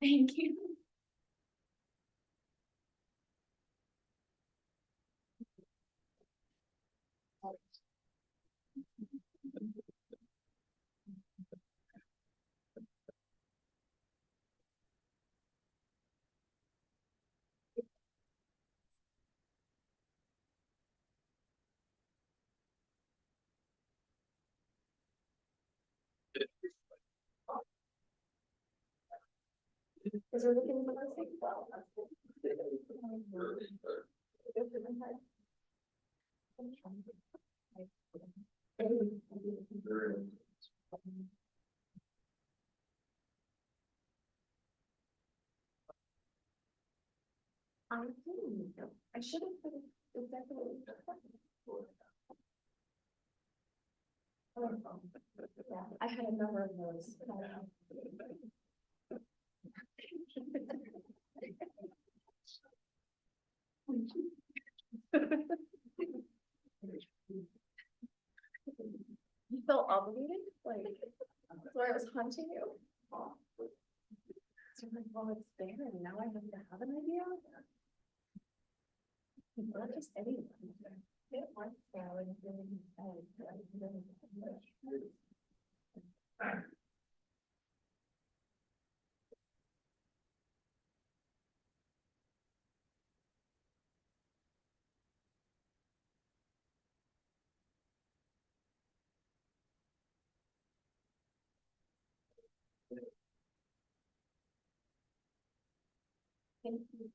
Thank you. Because we're looking for the same. I should have put it exactly. Yeah, I had a number of those. You felt obligated, like, that's why I was hunting you. So I'm like, well, it's there, and now I have to have an idea. Not just anyone. It was there, and Thank you.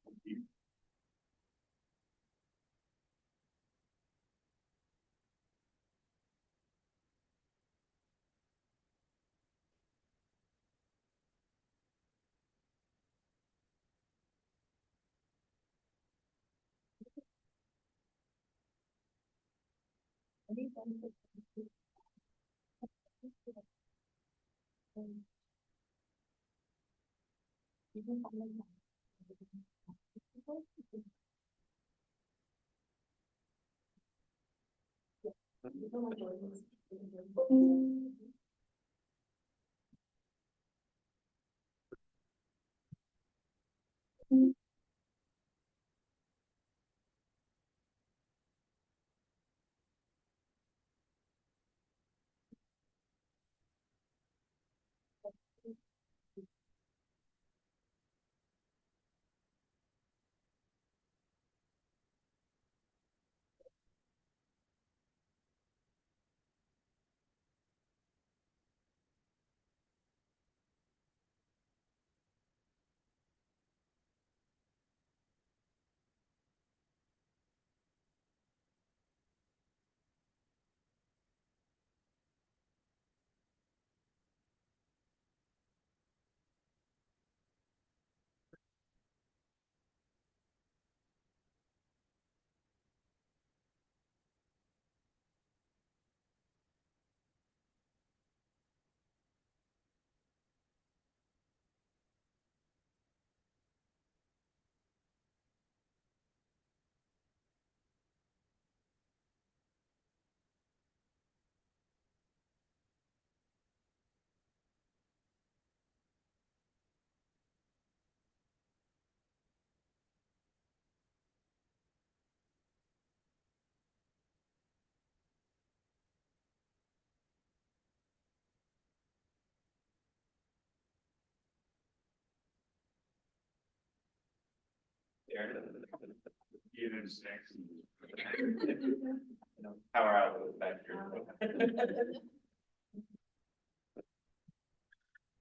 Power out back here.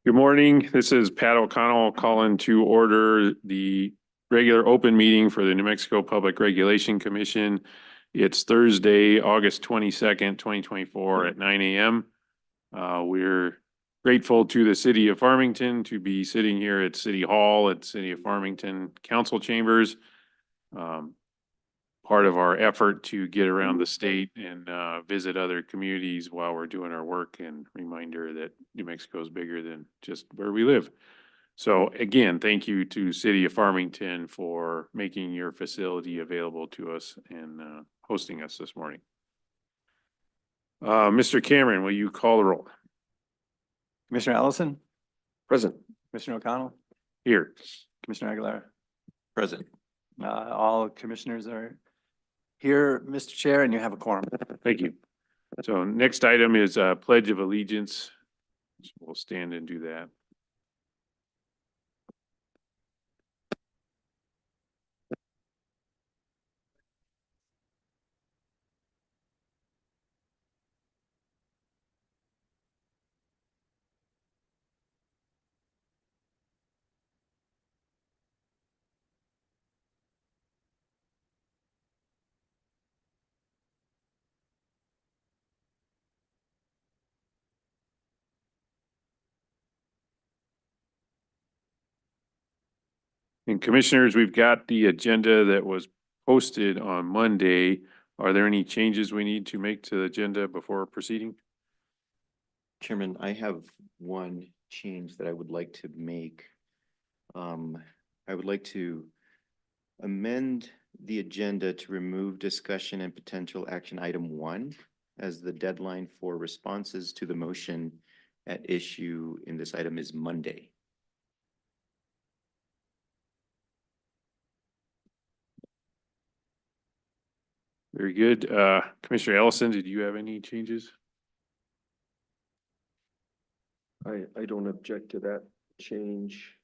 Good morning. This is Pat O'Connell calling to order the regular open meeting for the New Mexico Public Regulation Commission. It's Thursday, August 22nd, 2024 at 9 a.m. We're grateful to the city of Farmington to be sitting here at City Hall at City of Farmington Council Chambers. Part of our effort to get around the state and visit other communities while we're doing our work, and reminder that New Mexico is bigger than just where we live. So again, thank you to City of Farmington for making your facility available to us and hosting us this morning. Mr. Cameron, will you call the roll? Commissioner Ellison, Present. Commissioner O'Connell, Here. Commissioner Aguilar. Present. All commissioners are here, Mr. Chair, and you have a quorum. Thank you. So next item is Pledge of Allegiance. So we'll stand and do that. And commissioners, we've got the agenda that was posted on Monday. Are there any changes we need to make to the agenda before proceeding? Chairman, I have one change that I would like to make. I would like to amend the agenda to remove discussion and potential action item 1 as the deadline for responses to the motion at issue in this item is Monday. Very good. Commissioner Ellison, did you have any changes? I don't object to that change.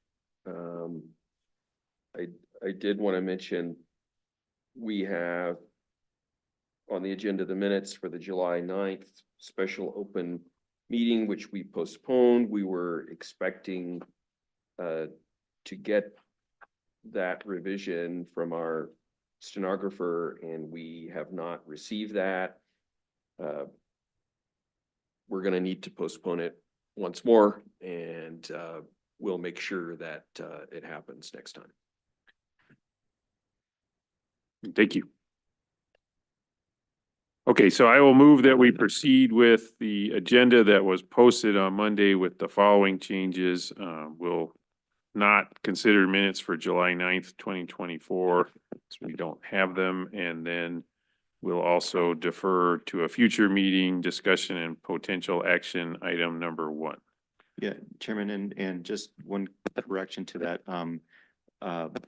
I did want to mention, we have on the agenda the minutes for the July 9th special open meeting, which we postponed. We were expecting to get that revision from our stenographer, and we have not received that. We're going to need to postpone it once more, and we'll make sure that it happens next time. Thank you. Okay, so I will move that we proceed with the agenda that was posted on Monday with the following changes. We'll not consider minutes for July 9th, 2024, so we don't have them. And then we'll also defer to a future meeting discussion and potential action item number 1. Yeah, Chairman, and just one correction to that.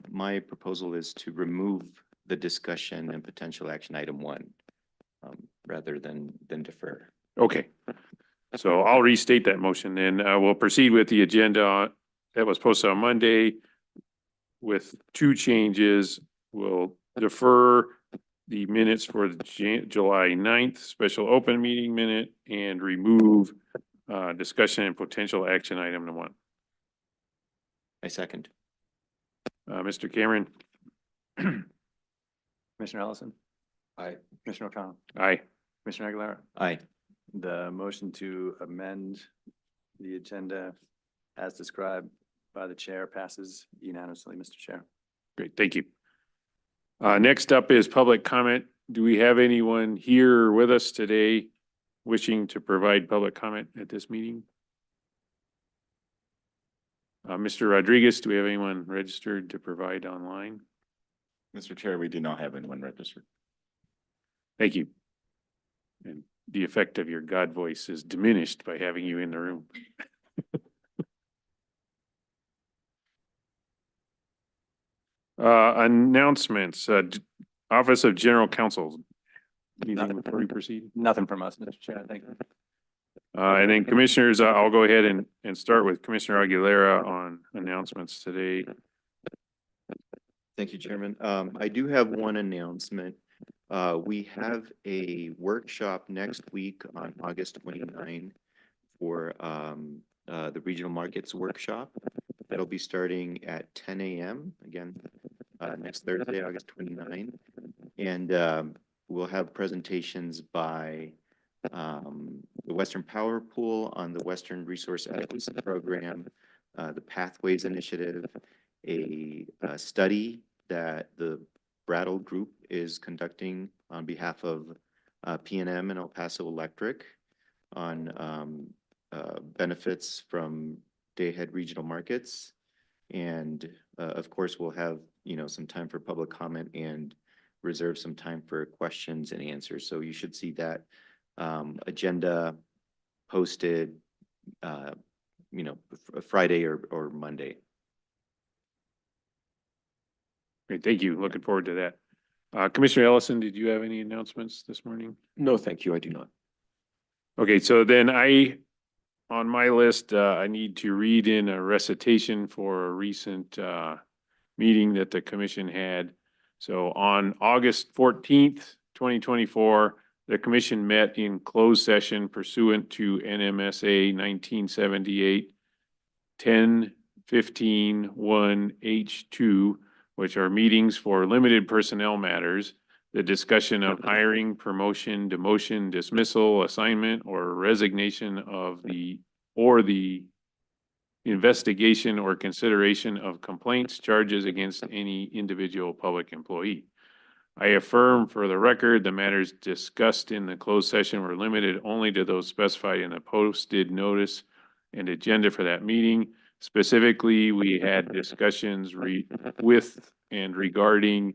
My proposal is to remove the discussion and potential action item 1 rather than defer. Okay, so I'll restate that motion then. We'll proceed with the agenda that was posted on Monday with 2 changes. We'll defer the minutes for the July 9th special open meeting minute and remove discussion and potential action item number 1. I second. Mr. Cameron? Commissioner Ellison. Aye. Commissioner O'Connell. Aye. Commissioner Aguilar. Aye. The motion to amend the agenda as described by the chair passes unanimously, Mr. Chair. Great, thank you. Next up is public comment. Do we have anyone here with us today wishing to provide public comment at this meeting? Mr. Rodriguez, do we have anyone registered to provide online? Mr. Chair, we do not have anyone registered. Thank you. And the effect of your God voice is diminished by having you in the room. Announcements, Office of General Counsel. Anything before we proceed? Nothing from us, Mr. Chair. Thank you. And then commissioners, I'll go ahead and start with Commissioner Aguilera on announcements today. Thank you, Chairman. I do have one announcement. We have a workshop next week on August 29 for the Regional Markets Workshop. That'll be starting at 10 a.m. again, next Thursday, August 29. And we'll have presentations by the Western Power Pool on the Western Resource Adequacy Program, the Pathways Initiative, a study that the Brattle Group is conducting on behalf of PNM and El Paso Electric on benefits from day-ahead regional markets. And of course, we'll have, some time for public comment and reserve some time for questions and answers. So you should see that agenda posted, Friday or Monday. Great, thank you. Looking forward to that. Commissioner Ellison, did you have any announcements this morning? No, thank you, I do not. Okay, so then on my list, I need to read in a recitation for a recent, meeting that the commission had. So on August 14th, 2024, the commission met in closed session pursuant to NMSA 1978 10-15-1 H2, which are meetings for limited personnel matters, the discussion of hiring, promotion, demotion, dismissal, assignment, or resignation of the investigation or consideration of complaints, charges against any individual public employee. I affirm for the record, the matters discussed in the closed session were limited only to those specified in the posted notice and agenda for that meeting. Specifically, we had discussions with and regarding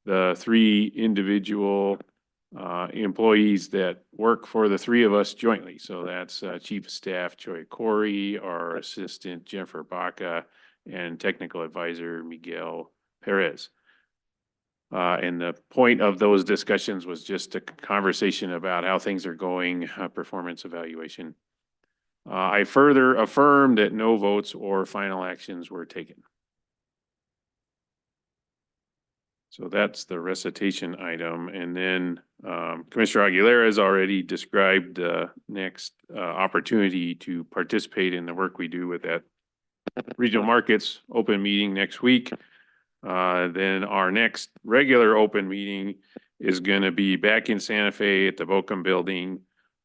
the 3 individual employees that work for the 3 of us jointly. So that's Chief of Staff Choi Corey, our Assistant Jennifer Baca, and Technical Advisor Miguel Perez. And the point of those discussions was just a conversation about how things are going, performance evaluation. I further affirm that no votes or final actions were taken. So that's the recitation item. And then Commissioner Aguilera has already described the next opportunity to participate in the work we do with that regional markets open meeting next week. Then our next regular open meeting is going to be back in Santa Fe at the Bocum Building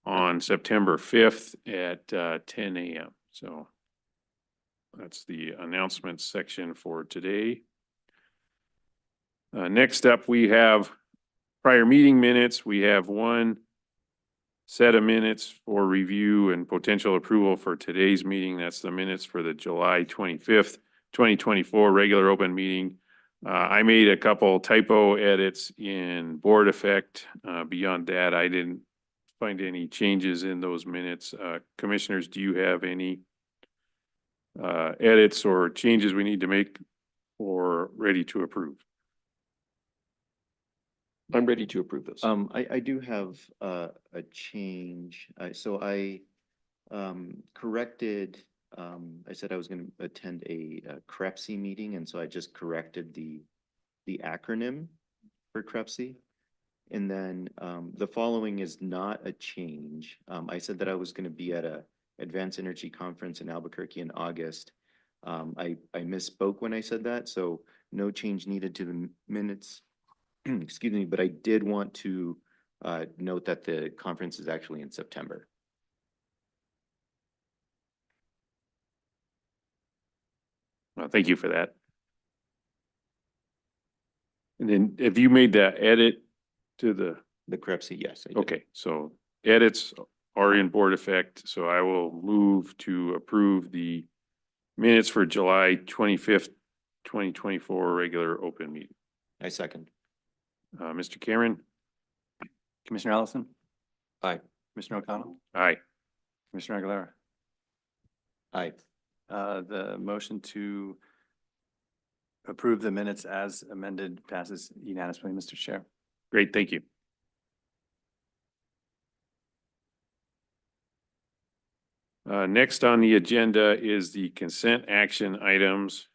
on September 5th at 10 a.m. So that's the announcements section for today. Next up, we have prior meeting minutes. We have 1 set of minutes for review and potential approval for today's meeting. That's the minutes for the July 25th, 2024 regular open meeting. I made a couple typo edits in board effect. Beyond that, I didn't find any changes in those minutes. Commissioners, do you have any edits or changes we need to make or ready to approve? I'm ready to approve this. I do have a change. So I corrected, I said I was going to attend a CREPC meeting, and so I just corrected the acronym for CREPC. And then the following is not a change. I said that I was going to be at a Advanced Energy Conference in Albuquerque in August. I misspoke when I said that, so no change needed to the minutes. Excuse me, but I did want to note that the conference is actually in September. Well, thank you for that. And then have you made that edit to the, The CREPC, yes. I did. okay, so edits are in board effect. So I will move to approve the minutes for July 25th, 2024 regular open meeting. I second. Mr. Cameron? Commissioner Ellison, Aye. Commissioner O'Connell, Aye. Commissioner Aguilera. Aye. The motion to approve the minutes as amended passes unanimously, Mr. Chair. Great, thank you. Next on the agenda is the consent action items.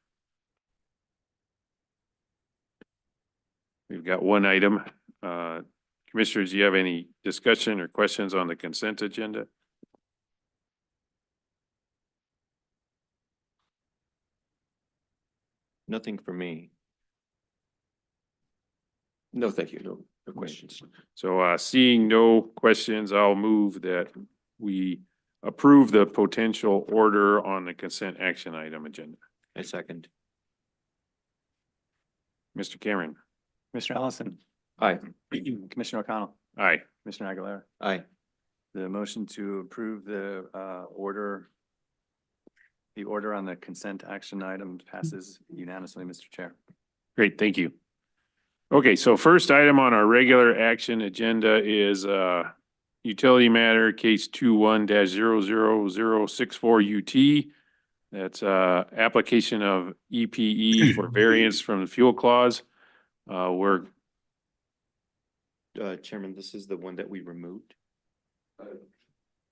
We've got 1 item. Commissioners, do you have any discussion or questions on the consent agenda? Nothing for me. No, thank you. No questions. So seeing no questions, I'll move that we approve the potential order on the consent action item agenda. I second. Mr. Cameron? Commissioner Ellison, Aye. Commissioner O'Connell, Aye. Commissioner Aguilera. Aye. The motion to approve the order on the consent action item passes unanimously, Mr. Chair. Great, thank you. Okay, so first item on our regular action agenda is utility matter case 21-00064 UT. That's application of EPE for variance from the fuel clause. We're, Chairman, this is the one that we removed?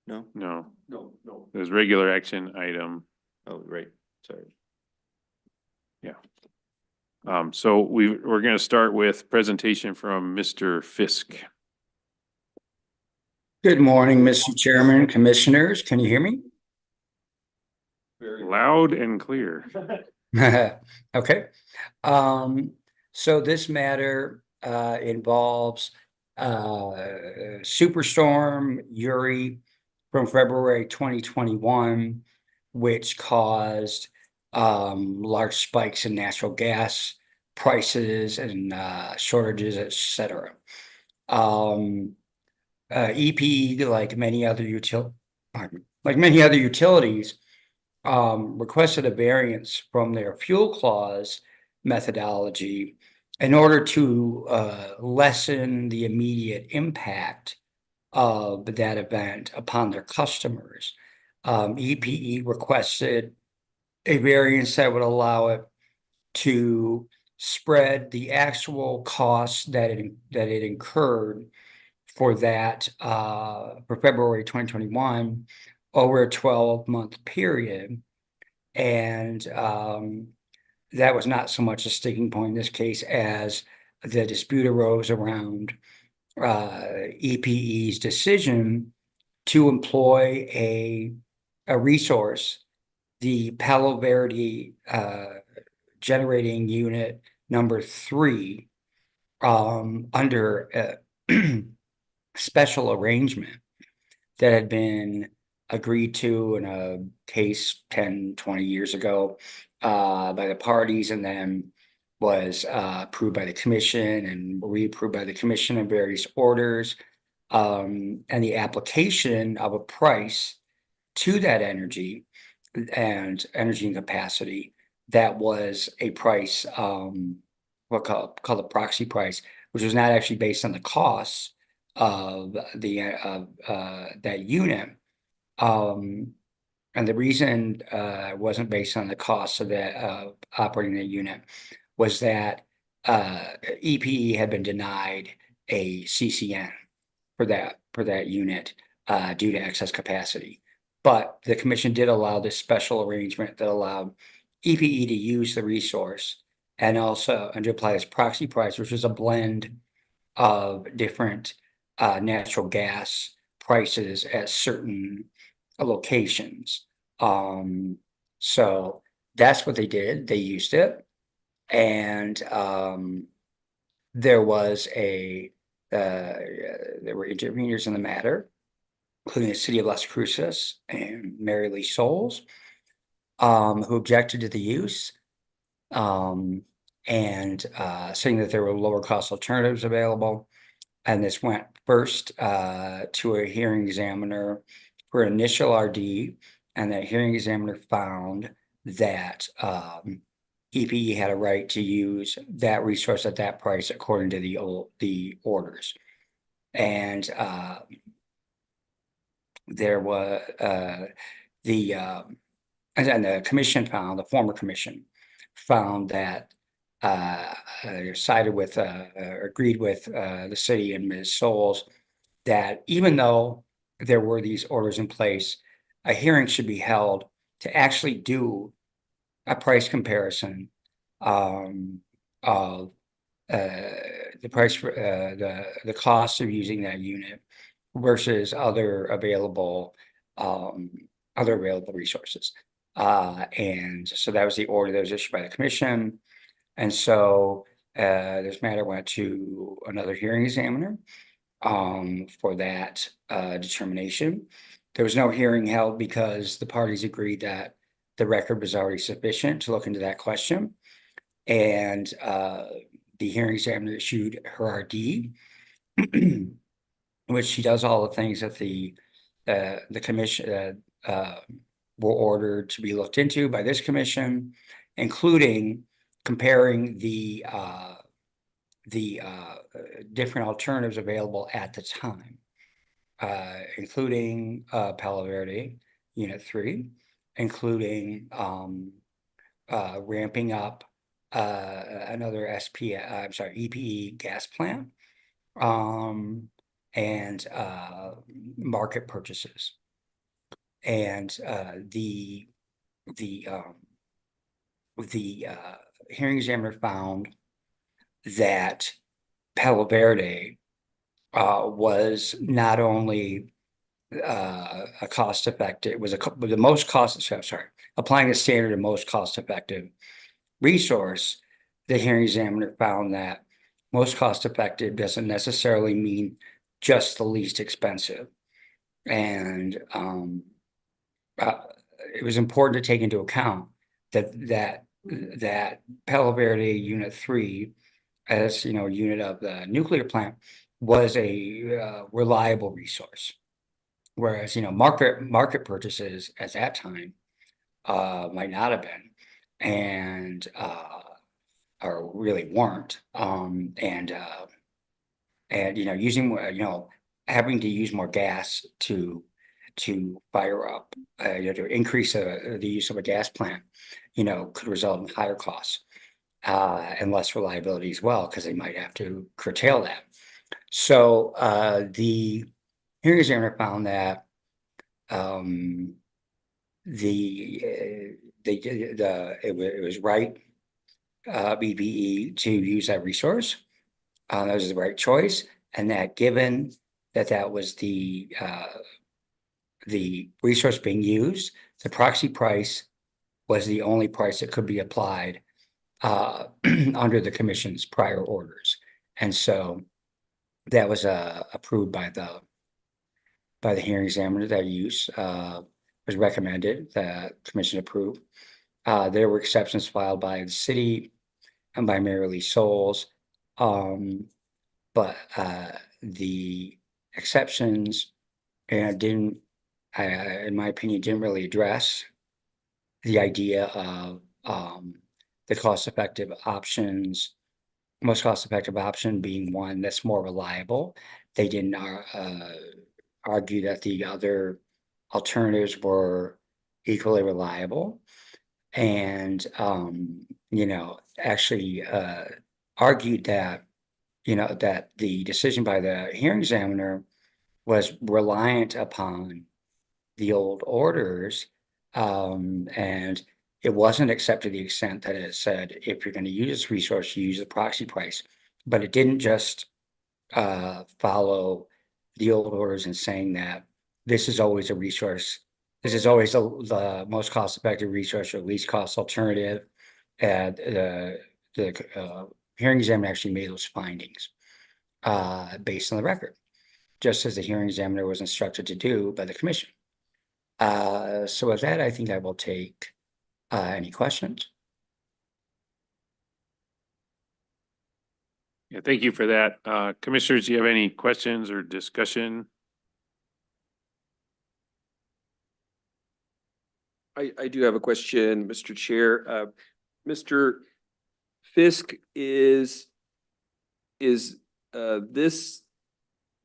No? no, No. there's regular action item. Oh, right, sorry. So we're gonna start with presentation from Mr. Fisk. Good morning, Mr. Chairman, Commissioners. Can you hear me? Very Loud and clear. Okay. So this matter involves Superstorm Uri from February 2021, which caused large spikes in natural gas prices and shortages, et cetera. EP, like many other utilities, requested a variance from their fuel clause methodology in order to lessen the immediate impact of that event upon their customers. EPE requested a variance that would allow it to spread the actual costs that it incurred for that for February 2021 over a 12-month period. And that was not so much a sticking point in this case as the dispute arose around EPE's decision to employ a resource, the Palo Verde generating unit number 3, under special arrangement that had been agreed to in a case 10, 20 years ago by the parties, and then was approved by the commission and reapproved by the commission in various orders, and the application of a price to that energy and capacity that was a price, called a proxy price, which was not actually based on the costs of that unit. And the reason it wasn't based on the cost of that operating the unit was that EPE had been denied a CCN for that unit due to excess capacity. But the commission did allow this special arrangement that allowed EPE to use the resource and also to apply this proxy price, which was a blend of different natural gas prices at certain locations. So that's what they did. They used it. And there were interveners in the matter, including the city of Las Cruces and Mary Lee Souls, who objected to the use, and saying that there were lower cost alternatives available. And this went first to a hearing examiner for initial RD, and that hearing examiner found that EPE had a right to use that resource at that price according to the orders. And there was and the commission found, the former commission found that agreed with the city and Ms. Souls that even though there were these orders in place, a hearing should be held to actually do a price comparison of the price for the cost of using that unit versus other available resources. And so that was the order that was issued by the commission. And so this matter went to another hearing examiner for that determination. There was no hearing held because the parties agreed that the record was already sufficient to look into that question. And the hearing examiner issued her RD, which she does all the things that the commission were ordered to be looked into by this commission, including comparing the different alternatives available at the time, including Palo Verde Unit 3, including ramping up another I'm sorry, EPE gas plant, and market purchases. And the hearing examiner found that Palo Verde was not only a cost effective, the most applying the standard of most cost effective resource. The hearing examiner found that most cost effective doesn't necessarily mean just the least expensive. And it was important to take into account that Palo Verde Unit 3, as unit of the nuclear plant, was a reliable resource. Whereas, market purchases at that time might not have been, and or really weren't. And using more, having to use more gas to fire up, to increase the use of a gas plant, could result in higher costs and less reliability as well, because they might have to curtail that. So the hearing examiner found that it was right, BPE, to use that resource. That was the right choice, and that given that was the resource being used, the proxy price was the only price that could be applied under the commission's prior orders. And so that was approved by the hearing examiner. That use was recommended, the commission approved. There were exceptions filed by the city and by Mary Lee Souls, but the exceptions didn't, in my opinion, didn't really address the idea of the cost-effective options, most cost-effective option being one that's more reliable. They didn't argue that the other alternatives were equally reliable, and actually argued that that the decision by the hearing examiner was reliant upon the old orders, and it wasn't accepted to the extent that it said, if you're going to use this resource, you use the proxy price. But it didn't just follow the old orders in saying that this is always a resource. This is always the most cost-effective resource or least cost alternative. And the hearing examiner actually made those findings based on the record, just as the hearing examiner was instructed to do by the commission. So with that, I think I will take any questions. Yeah, thank you for that. Commissioners, do you have any questions or discussion? I do have a question, Mr. Chair. Mr. Fisk, is this,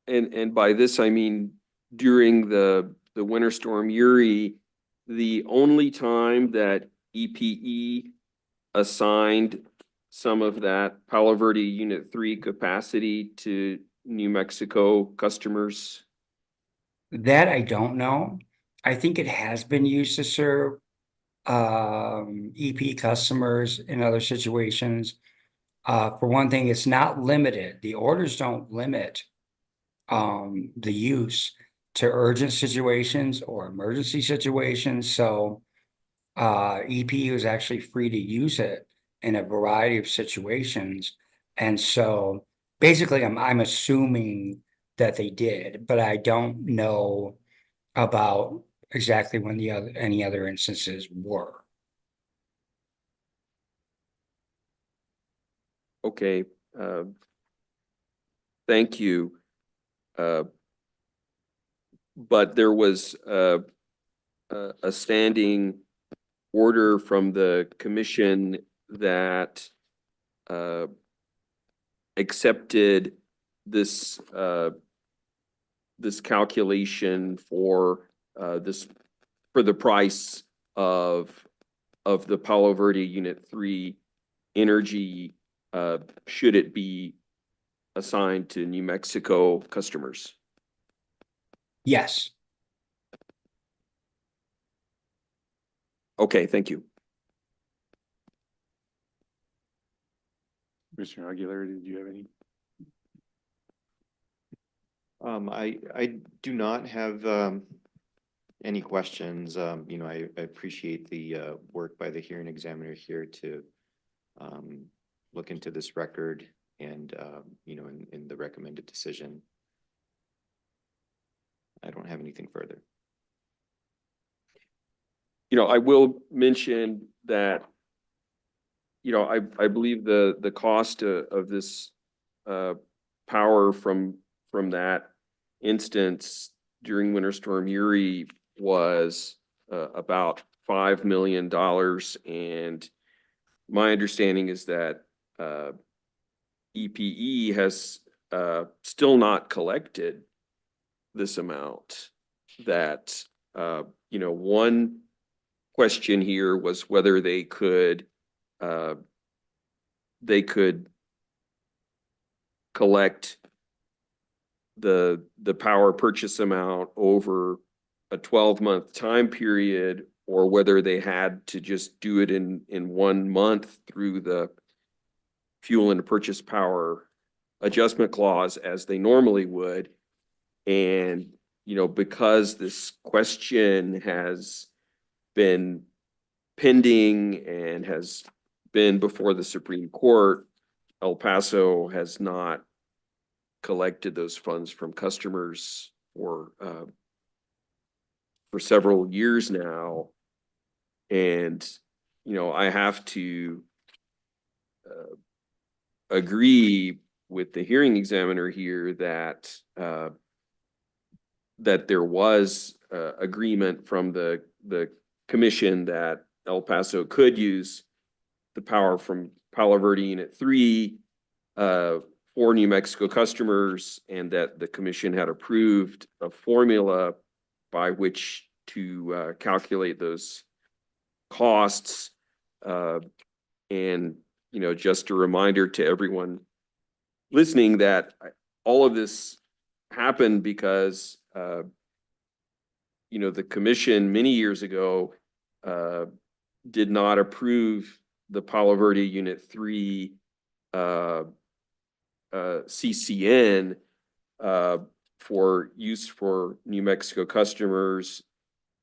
and by this I mean during the winter storm Uri, the only time that EPE assigned some of that Palo Verde Unit 3 capacity to New Mexico customers? That I don't know. I think it has been used to serve EP customers in other situations. For one thing, it's not limited. The orders don't limit the use to urgent situations or emergency situations. So EP is actually free to use it in a variety of situations. And so basically I'm assuming that they did, but I don't know about exactly when any other instances were. Okay, thank you. But there was a standing order from the commission that accepted this this calculation for the price of the Palo Verde Unit 3 energy, should it be assigned to New Mexico customers? Yes. Okay, thank you. Commissioner Aguilar, did you have any? I do not have, any questions. I appreciate the, work by the hearing examiner here to, look into this record and, in the recommended decision. I don't have anything further. I will mention that, I believe the cost of this power from that instance during Winter Storm Uri was about $5 million. And my understanding is that EPE has still not collected this amount. That, one question here was whether they could collect the power purchase amount over a 12-month time period, or whether they had to just do it in 1 month through the fuel and purchase power adjustment clause as they normally would. And, because this question has been pending and has been before the Supreme Court, El Paso has not collected those funds from customers for several years now. And, I have to agree with the hearing examiner here that that there was agreement from the commission that El Paso could use the power from Palo Verde Unit 3 for New Mexico customers, and that the commission had approved a formula by which to calculate those costs. And, just a reminder to everyone listening that all of this happened because, the commission many years ago did not approve the Palo Verde Unit 3 CCN for use for New Mexico customers.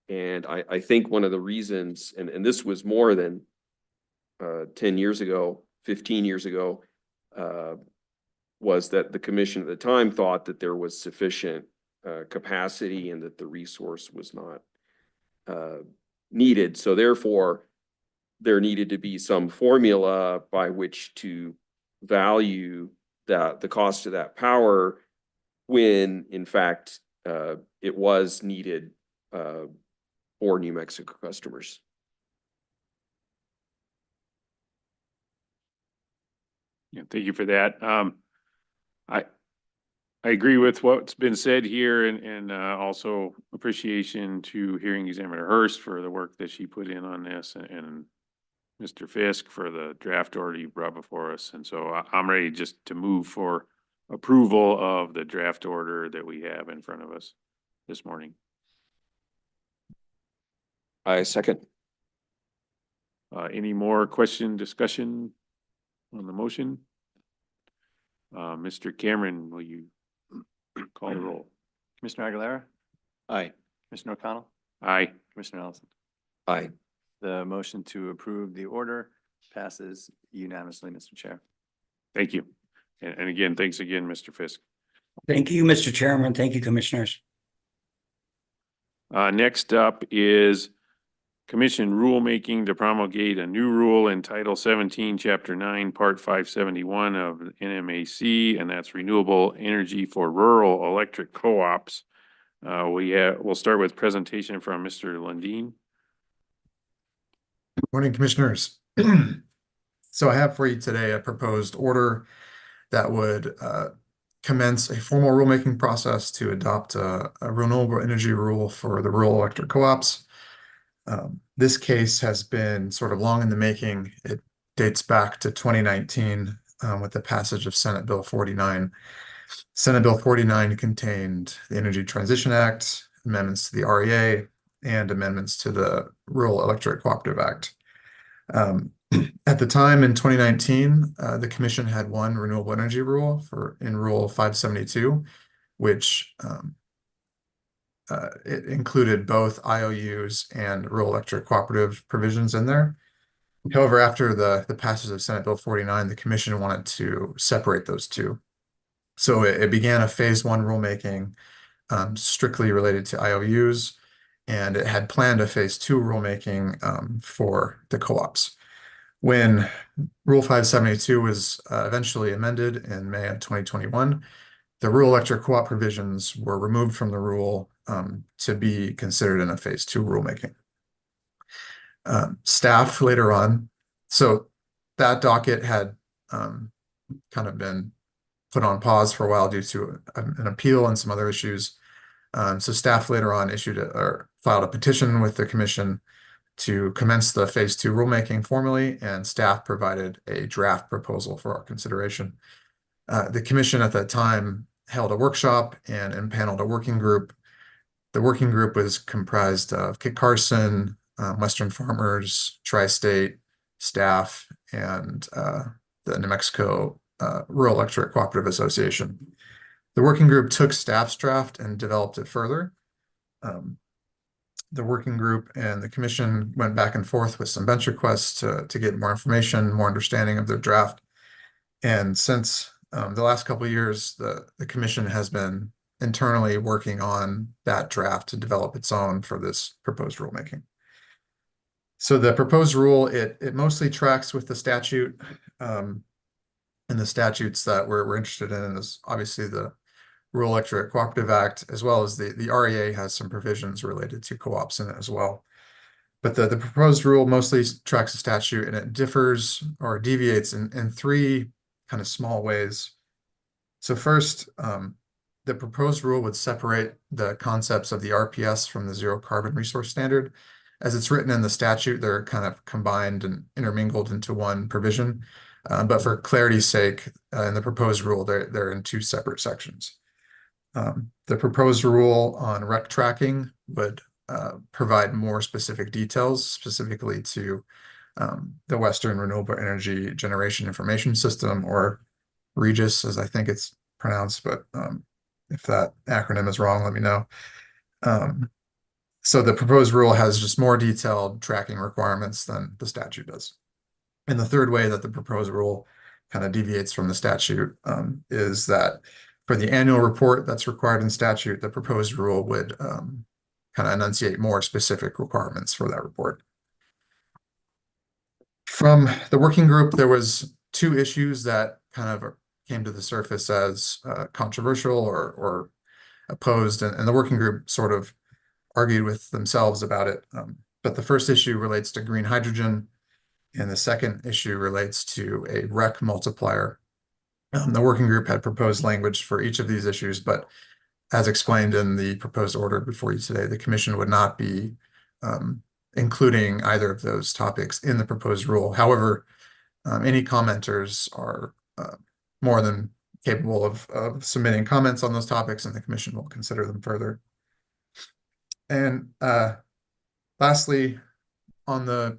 And I think one of the reasons, and this was more than 10 years ago, 15 years ago, was that the commission at the time thought that there was sufficient capacity and that the resource was not needed. So therefore, there needed to be some formula by which to value the cost of that power when, in fact, it was needed for New Mexico customers. Yeah, thank you for that. I agree with what's been said here, and also appreciation to hearing examiner Hurst for the work that she put in on this, and Mr. Fisk for the draft order you brought before us. And so I'm ready just to move for approval of the draft order that we have in front of us this morning. I second. Any more discussion on the motion? Mr. Cameron, will you call the roll? Commissioner Aguilera, Aye. Commissioner O'Connell, Aye. Commissioner Ellison. Aye. The motion to approve the order passes unanimously, Mr. Chair. Thank you. And again, thanks again, Mr. Fisk. Thank you, Mr. Chairman. Thank you, commissioners. Next up is commission rulemaking to promulgate a new rule in Title 17, Chapter 9, Part 571 of NMAC, and that's renewable energy for rural electric co-ops. We'll start with presentation from Mr. Lundin. Morning, commissioners. So I have for you today a proposed order that would commence a formal rulemaking process to adopt a renewable energy rule for the rural electric co-ops. This case has been sort of long in the making. It dates back to 2019 with the passage of Senate Bill 49. Senate Bill 49 contained the Energy Transition Act, amendments to the REA, and amendments to the Rural Electric Cooperative Act. At the time in 2019, the commission had one renewable energy rule in Rule 572, which it included both IOUs and rural electric cooperative provisions in there. However, after the passage of Senate Bill 49, the commission wanted to separate those two. So it began a phase one rulemaking strictly related to IOUs, and it had planned a phase two rulemaking for the co-ops. When Rule 572 was eventually amended in May of 2021, the rural electric co-op provisions were removed from the rule to be considered in a phase two rulemaking. Staff later on, so that docket had kind of been put on pause for a while due to an appeal and some other issues. So staff later on filed a petition with the commission to commence the phase two rulemaking formally, and staff provided a draft proposal for our consideration. The commission at that time held a workshop and impaneled a working group. The working group was comprised of Kit Carson, Western Farmers, Tri-State, staff, and the New Mexico Rural Electric Cooperative Association. The working group took staff's draft and developed it further. The working group and the commission went back and forth with some bench requests to get more information, more understanding of their draft. And since the last couple of years, the commission has been internally working on that draft to develop its own for this proposed rulemaking. So the proposed rule, it mostly tracks with the statute, and the statutes that we're interested in is obviously the Rural Electric Cooperative Act, as well as the REA has some provisions related to co-ops in it as well. But the proposed rule mostly tracks the statute, and it differs or deviates in three kind of small ways. So first, the proposed rule would separate the concepts of the RPS from the Zero Carbon Resource Standard. As it's written in the statute, they're kind of combined and intermingled into one provision. But for clarity's sake, in the proposed rule, they're in two separate sections. The proposed rule on REC tracking would provide more specific details, specifically to the Western Renewable Energy Generation Information System, or REGIS, as I think it's pronounced, but if that acronym is wrong, let me know. So the proposed rule has just more detailed tracking requirements than the statute does. And the third way that the proposed rule kind of deviates from the statute is that for the annual report that's required in statute, the proposed rule would kind of enunciate more specific requirements for that report. From the working group, there was two issues that kind of came to the surface as controversial or opposed, and the working group sort of argued with themselves about it. But the first issue relates to green hydrogen, and the second issue relates to a REC multiplier. The working group had proposed language for each of these issues, but as explained in the proposed order before you today, the commission would not be including either of those topics in the proposed rule. However, any commenters are more than capable of submitting comments on those topics, and the commission will consider them further. And lastly, on the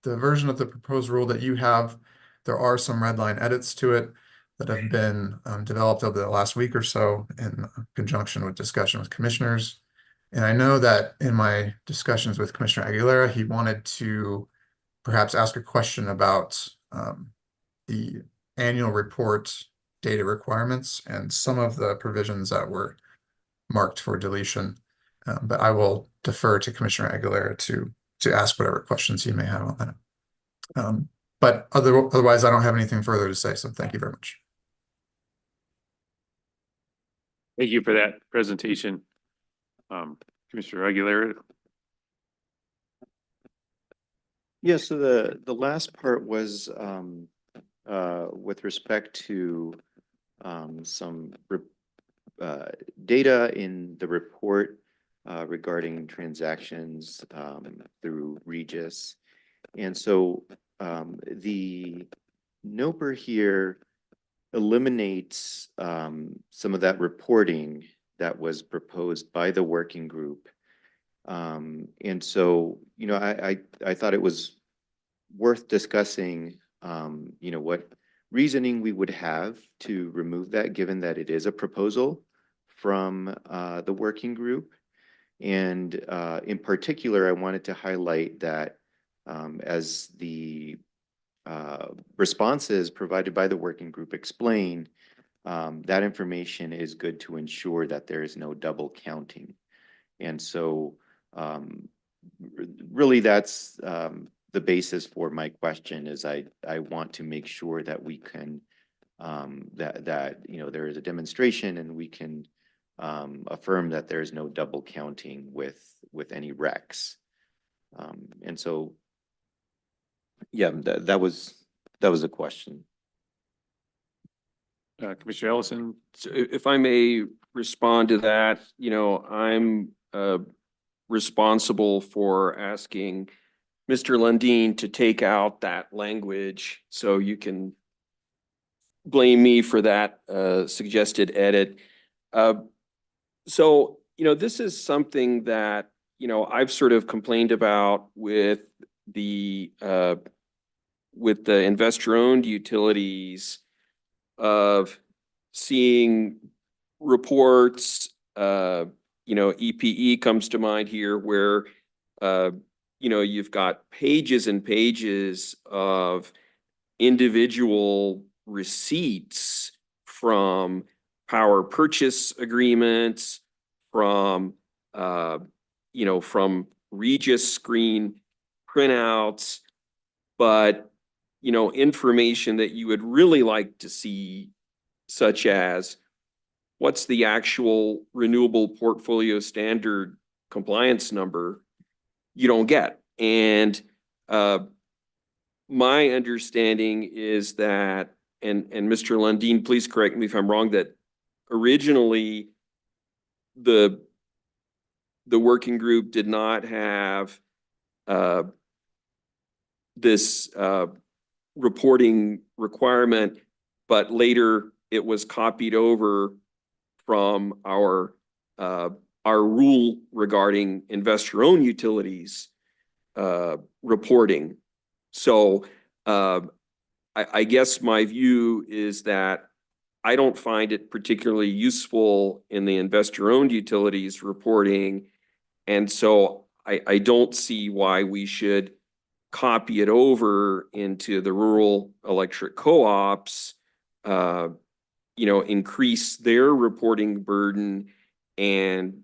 version of the proposed rule that you have, there are some red line edits to it that have been developed over the last week or so in conjunction with discussion with commissioners. And I know that in my discussions with Commissioner Aguilera, he wanted to perhaps ask a question about the annual report data requirements and some of the provisions that were marked for deletion. But I will defer to Commissioner Aguilera to ask whatever questions he may have on that. But otherwise, I don't have anything further to say, so thank you very much. Thank you for that presentation. Commissioner Aguilera. Yeah, so the last part was with respect to some data in the report regarding transactions through Regis. And so the NOPR here eliminates some of that reporting that was proposed by the working group. And so, you know, I thought it was worth discussing, you know, what reasoning we would have to remove that, given that it is a proposal from the working group. And in particular, I wanted to highlight that as the responses provided by the working group explain, that information is good to ensure that there is no double counting. And so really that's the basis for my question is I want to make sure that we can that you know there is a demonstration and we can affirm that there is no double counting with any recs. And so yeah, that was a question. Commissioner Ellison, So if I may respond to that, you know, I'm responsible for asking Mr. Lundin to take out that language, so you can blame me for that suggested edit. So, you know, this is something that, you know, I've sort of complained about with the investor-owned utilities of seeing reports, you know, EPE comes to mind here where, you know, you've got pages and pages of individual receipts from power purchase agreements, from, you know, from Regis screen printouts, but, you know, information that you would really like to see, such as what's the actual renewable portfolio standard compliance number, you don't get. And my understanding is that, and Mr. Lundin, please correct me if I'm wrong, that originally the working group did not have this reporting requirement, but later it was copied over from our rule regarding investor-owned utilities reporting. So I guess my view is that I don't find it particularly useful in the investor-owned utilities reporting. And so I don't see why we should copy it over into the rural electric co-ops, you know, increase their reporting burden and,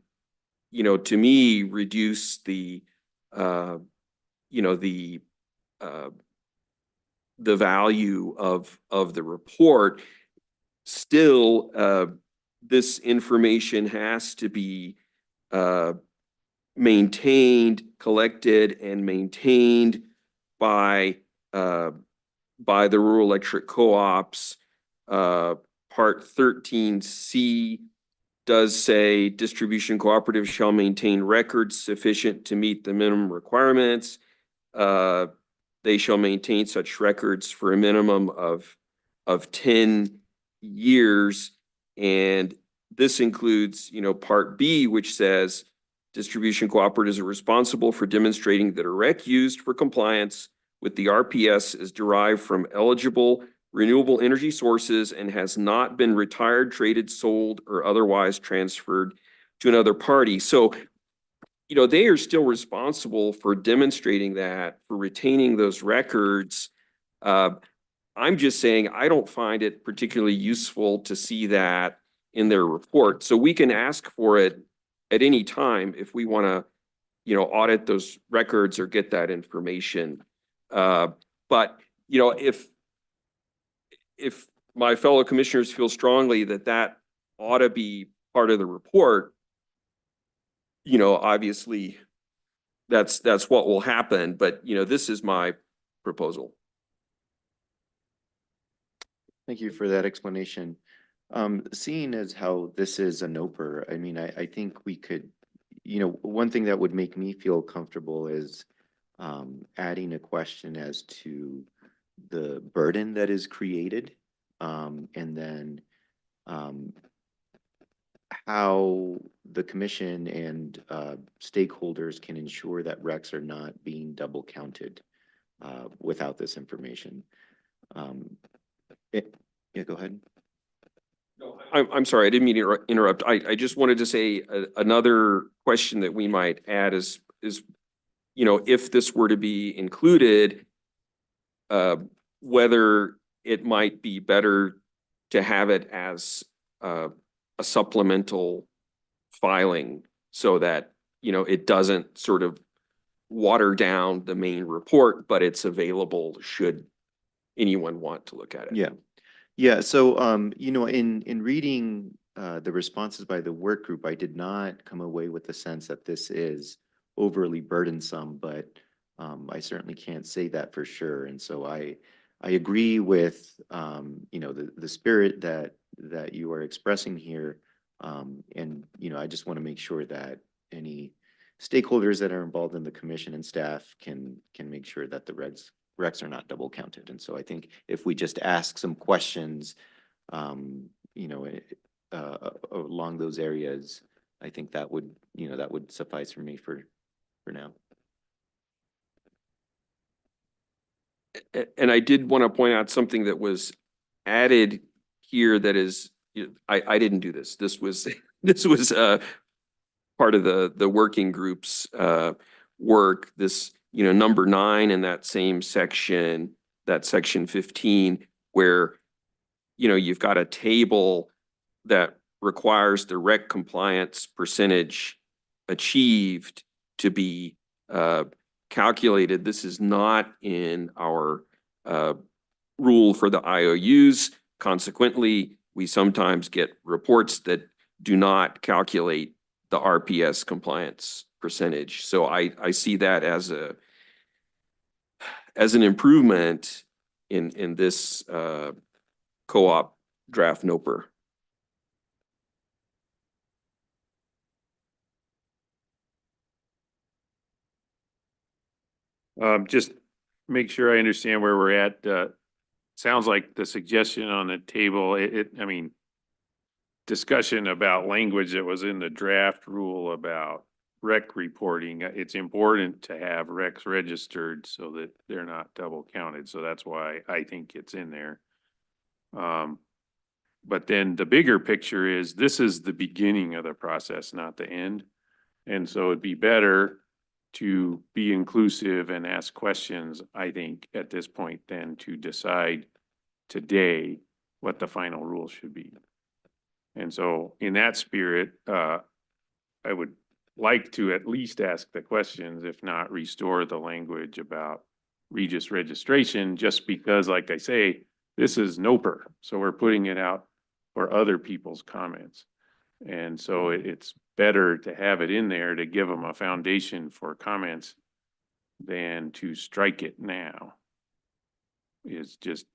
you know, to me, reduce the, you know, the value of the report. Still, this information has to be maintained, collected, and maintained by the rural electric co-ops. Part 13C does say distribution cooperatives shall maintain records sufficient to meet the minimum requirements. They shall maintain such records for a minimum of 10 years. And this includes, you know, Part B, which says distribution cooperatives are responsible for demonstrating that a REC used for compliance with the RPS is derived from eligible renewable energy sources and has not been retired, traded, sold, or otherwise transferred to another party. So, you know, they are still responsible for demonstrating that, for retaining those records. I'm just saying I don't find it particularly useful to see that in their report. So we can ask for it at any time if we want to, you know, audit those records or get that information. But, you know, if my fellow commissioners feel strongly that that ought to be part of the report, you know, obviously that's what will happen. But, you know, this is my proposal. Thank you for that explanation. Seeing as how this is a NOPR, I mean, I think we could, you know, one thing that would make me feel comfortable is adding a question as to the burden that is created, and then how the commission and stakeholders can ensure that recs are not being double counted without this information. Yeah, go ahead. No, I'm sorry, I didn't mean to interrupt. I just wanted to say another question that we might add is, you know, if this were to be included, whether it might be better to have it as a supplemental filing so that, you know, it doesn't sort of water down the main report, but it's available should anyone want to look at it. Yeah. Yeah, so you know, in reading the responses by the work group, I did not come away with the sense that this is overly burdensome, but I certainly can't say that for sure. And so I agree with you know, the spirit that you are expressing here. And you know, I just want to make sure that any stakeholders that are involved in the commission and staff can make sure that the recs are not double counted. And so I think if we just ask some questions, you know, along those areas, I think that would, you know, that would suffice for me for now. And I did want to point out something that was added here that is, I didn't do this. This was part of the working group's work. This, you know, number 9 in that same section, that section 15, where, you know, you've got a table that requires the rec compliance percentage achieved to be calculated. This is not in our rule for the IOUs. Consequently, we sometimes get reports that do not calculate the RPS compliance percentage. So I see that as an improvement in this co-op draft NOPR. Just make sure I understand where we're at. Sounds like the suggestion on the table, I mean, discussion about language that was in the draft rule about rec reporting. It's important to have recs registered so that they're not double counted. So that's why I think it's in there. But then the bigger picture is this is the beginning of the process, not the end. And so it'd be better to be inclusive and ask questions, I think, at this point than to decide today what the final rule should be. And so in that spirit, I would like to at least ask the questions, if not restore the language about Regis registration, just because, like I say, this is NOPR. So we're putting it out for other people's comments. And so it's better to have it in there to give them a foundation for comments than to strike it now. Is just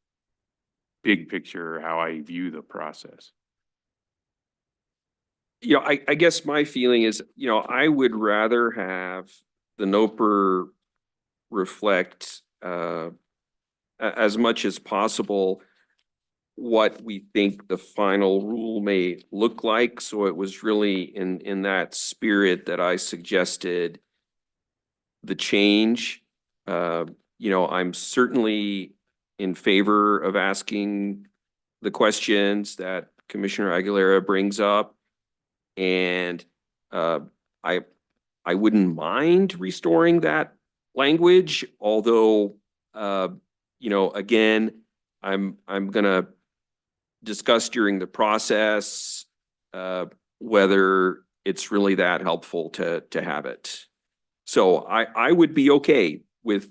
big picture how I view the process. You know, I guess my feeling is, you know, I would rather have the NOPR reflect as much as possible what we think the final rule may look like. So it was really in that spirit that I suggested the change. You know, I'm certainly in favor of asking the questions that Commissioner Aguilera brings up. And I wouldn't mind restoring that language, although you know, again, I'm gonna discuss during the process whether it's really that helpful to have it. So I would be okay with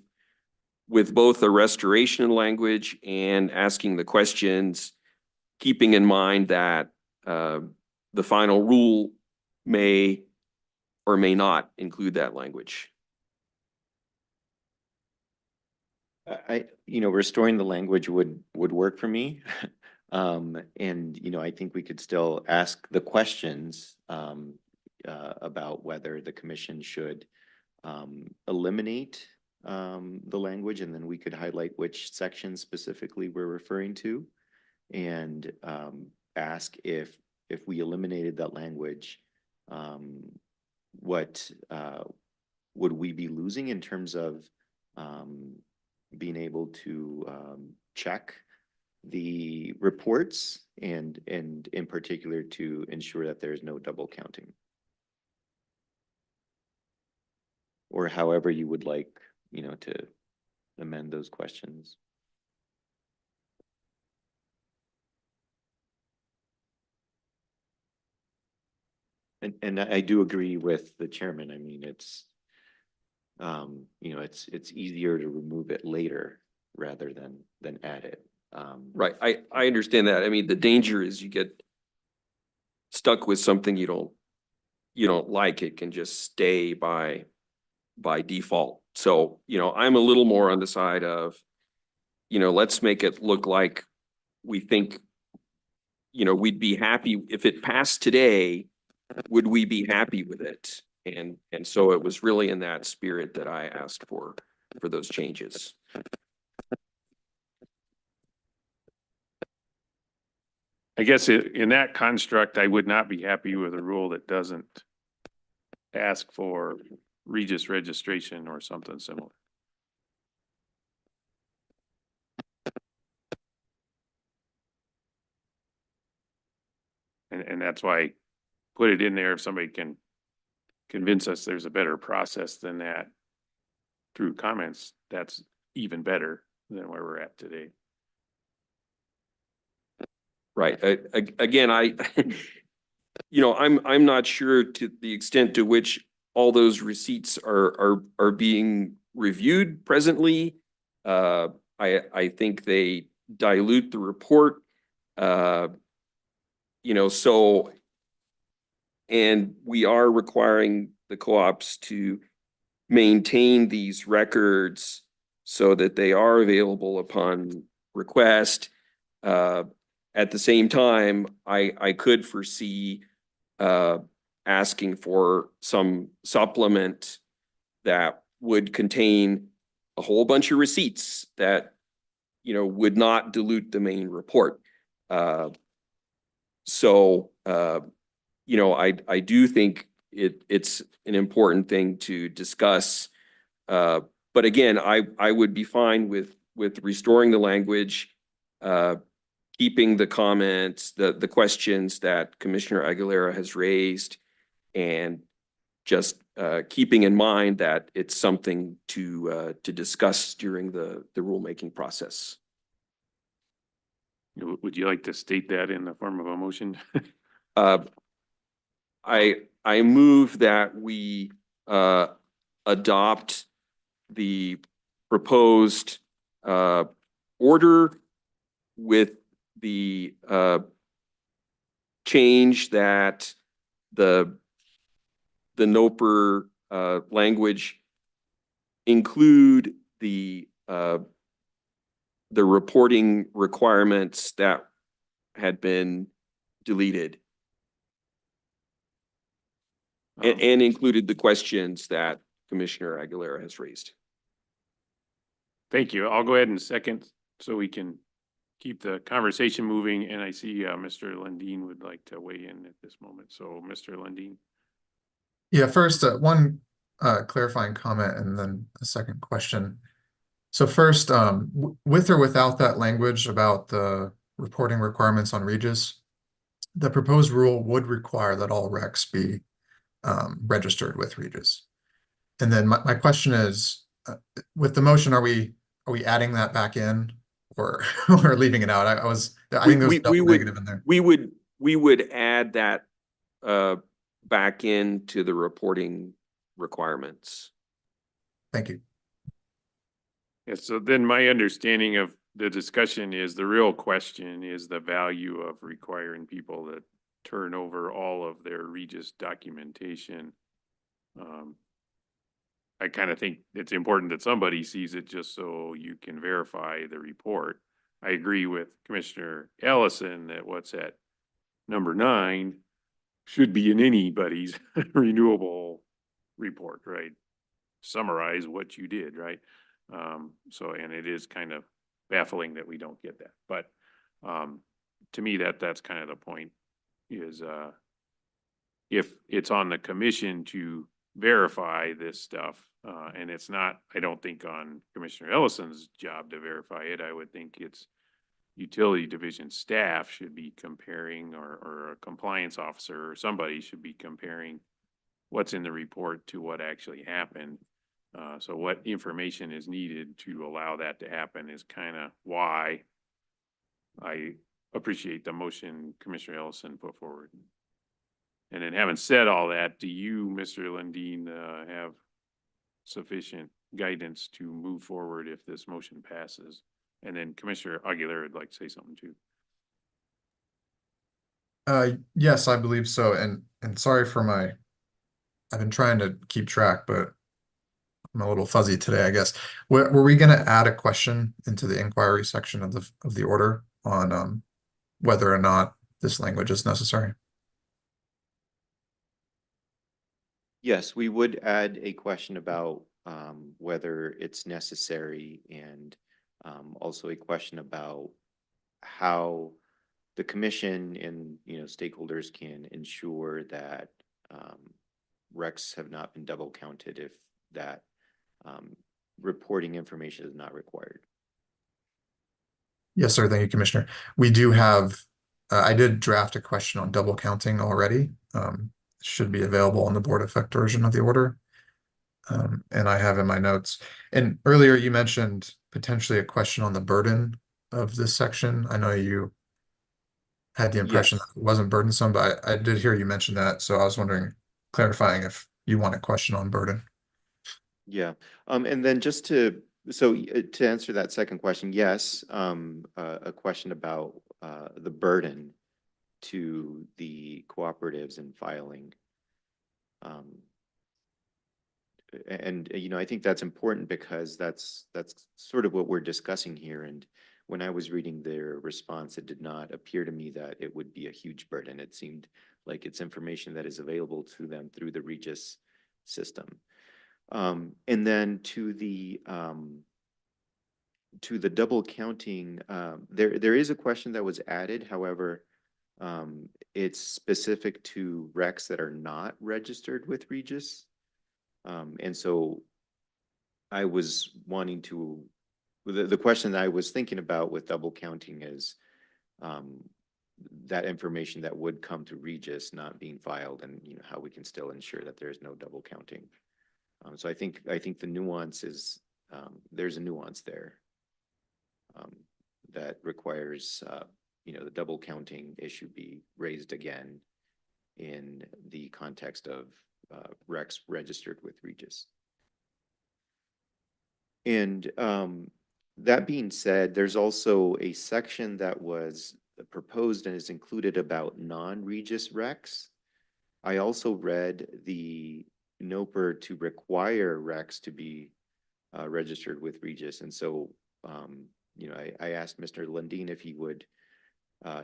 both the restoration language and asking the questions, keeping in mind that the final rule may or may not include that language. You know, restoring the language would work for me. And, you know, I think we could still ask the questions about whether the commission should eliminate the language, and then we could highlight which section specifically we're referring to. And ask if we eliminated that language, what would we be losing in terms of being able to check the reports and in particular to ensure that there's no double counting? Or however you would like, to amend those questions. And I do agree with the chairman. I mean, it's it's easier to remove it later rather than add it. Right, I understand that. I mean, the danger is you get stuck with something you don't like, it can just stay by default. So, I'm a little more on the side of, let's make it look like we think, we'd be happy if it passed today, would we be happy with it? And so it was really in that spirit that I asked for those changes. I guess in that construct, I would not be happy with a rule that doesn't ask for Regis registration or something similar. And that's why I put it in there. If somebody can convince us there's a better process than that through comments, that's even better than where we're at today. Right, again, I'm not sure to the extent to which all those receipts are being reviewed presently. I think they dilute the report. So, and we are requiring the co-ops to maintain these records so that they are available upon request. At the same time, I could foresee asking for some supplement that would contain a whole bunch of receipts that, would not dilute the main report. So, I do think it's an important thing to discuss. But again, I would be fine with restoring the language, keeping the comments, the questions that Commissioner Aguilera has raised, and just keeping in mind that it's something to discuss during the rulemaking process. Would you like to state that in the form of a motion? I move that we adopt the proposed order with the change that the NOPR language include the reporting requirements that had been deleted. And included the questions that Commissioner Aguilera has raised. Thank you. I'll go ahead and second so we can keep the conversation moving. And I see Mr. Lundin would like to weigh in at this moment. So Mr. Lundin. Yeah, first, one clarifying comment and then a second question. So first, with or without that language about the reporting requirements on Regis, the proposed rule would require that all recs be registered with Regis. And then my question is, with the motion, are we adding that back in or or leaving it out? I think there's a double negative in there. We would add that back into the reporting requirements. Thank you. Yeah, so then my understanding of the discussion is the real question is the value of requiring people to turn over all of their Regis documentation. I kind of think it's important that somebody sees it just so you can verify the report. I agree with Commissioner Ellison that what's at number 9 should be in anybody's renewable report, right? summarize what you did, right? So, and it is kind of baffling that we don't get that, but, to me, that's kind of the point is, if it's on the commission to verify this stuff, and it's not, I don't think on Commissioner Ellison's job to verify it, I would think it's utility division staff should be comparing, or a compliance officer or somebody should be comparing what's in the report to what actually happened. So what information is needed to allow that to happen is kind of why I appreciate the motion Commissioner Ellison put forward. And then having said all that, do you, Mr. Lundin, have sufficient guidance to move forward if this motion passes? And then Commissioner Aguilar would like to say something too. Yes, I believe so. And sorry for I've been trying to keep track, but I'm a little fuzzy today, I guess. Were we gonna add a question into the inquiry section of the order on whether or not this language is necessary? Yes, we would add a question about whether it's necessary, and also a question about how the commission and, stakeholders can ensure that recs have not been double counted if that reporting information is not required. Yes, sir. Thank you, Commissioner. We do have, I did draft a question on double counting already. Should be available on the board effect version of the order. And I have in my notes. And earlier you mentioned potentially a question on the burden of this section. I know you had the impression Yes. that it wasn't burdensome, but I did hear you mention that. So I was wondering, clarifying if you want a question on burden. Yeah, and then just to answer that second question, yes, a question about the burden to the cooperatives in filing. And I think that's important because that's sort of what we're discussing here. And when I was reading their response, it did not appear to me that it would be a huge burden. It seemed like it's information that is available to them through the Regis system. And then to the double counting, there is a question that was added. However, it's specific to recs that are not registered with Regis. And so I was wanting to, the question that I was thinking about with double counting is that information that would come to Regis not being filed, and how we can still ensure that there's no double counting. So I think the nuance is, there's a nuance there that requires the double counting issue be raised again in the context of recs registered with Regis. And that being said, there's also a section that was proposed and is included about non-Regis recs. I also read the NOPR to require recs to be registered with Regis. And so, I asked Mr. Lundin if he would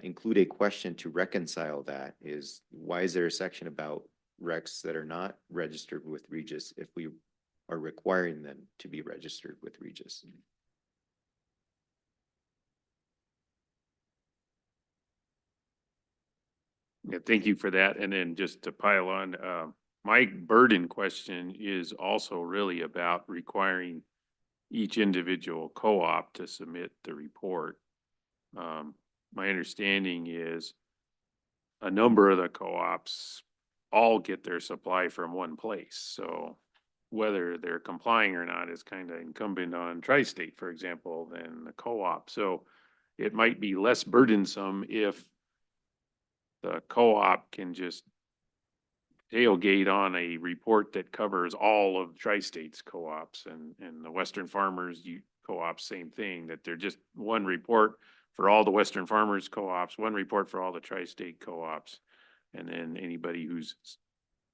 include a question to reconcile that. Is why is there a section about recs that are not registered with Regis if we are requiring them to be registered with Regis? Yeah, thank you for that. And then just to pile on, my burden question is also really about requiring each individual co-op to submit the report. My understanding is a number of the co-ops all get their supply from one place. So whether they're complying or not is kind of incumbent on Tri-State, for example, than the co-op. So it might be less burdensome if the co-op can just tailgate on a report that covers all of Tri-State's co-ops, and the Western Farmers co-ops, same thing, that they're just one report for all the Western Farmers co-ops, one report for all the Tri-State co-ops. And then anybody who's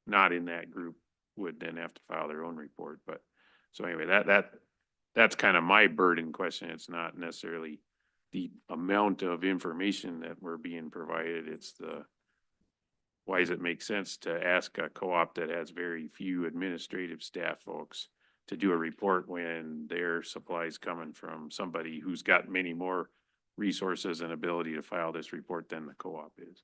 not in that group would then have to file their own report. But so anyway, that's kind of my burden question. It's not necessarily the amount of information that we're being provided. It's why does it make sense to ask a co-op that has very few administrative staff folks to do a report when their supply's coming from somebody who's got many more resources and ability to file this report than the co-op is.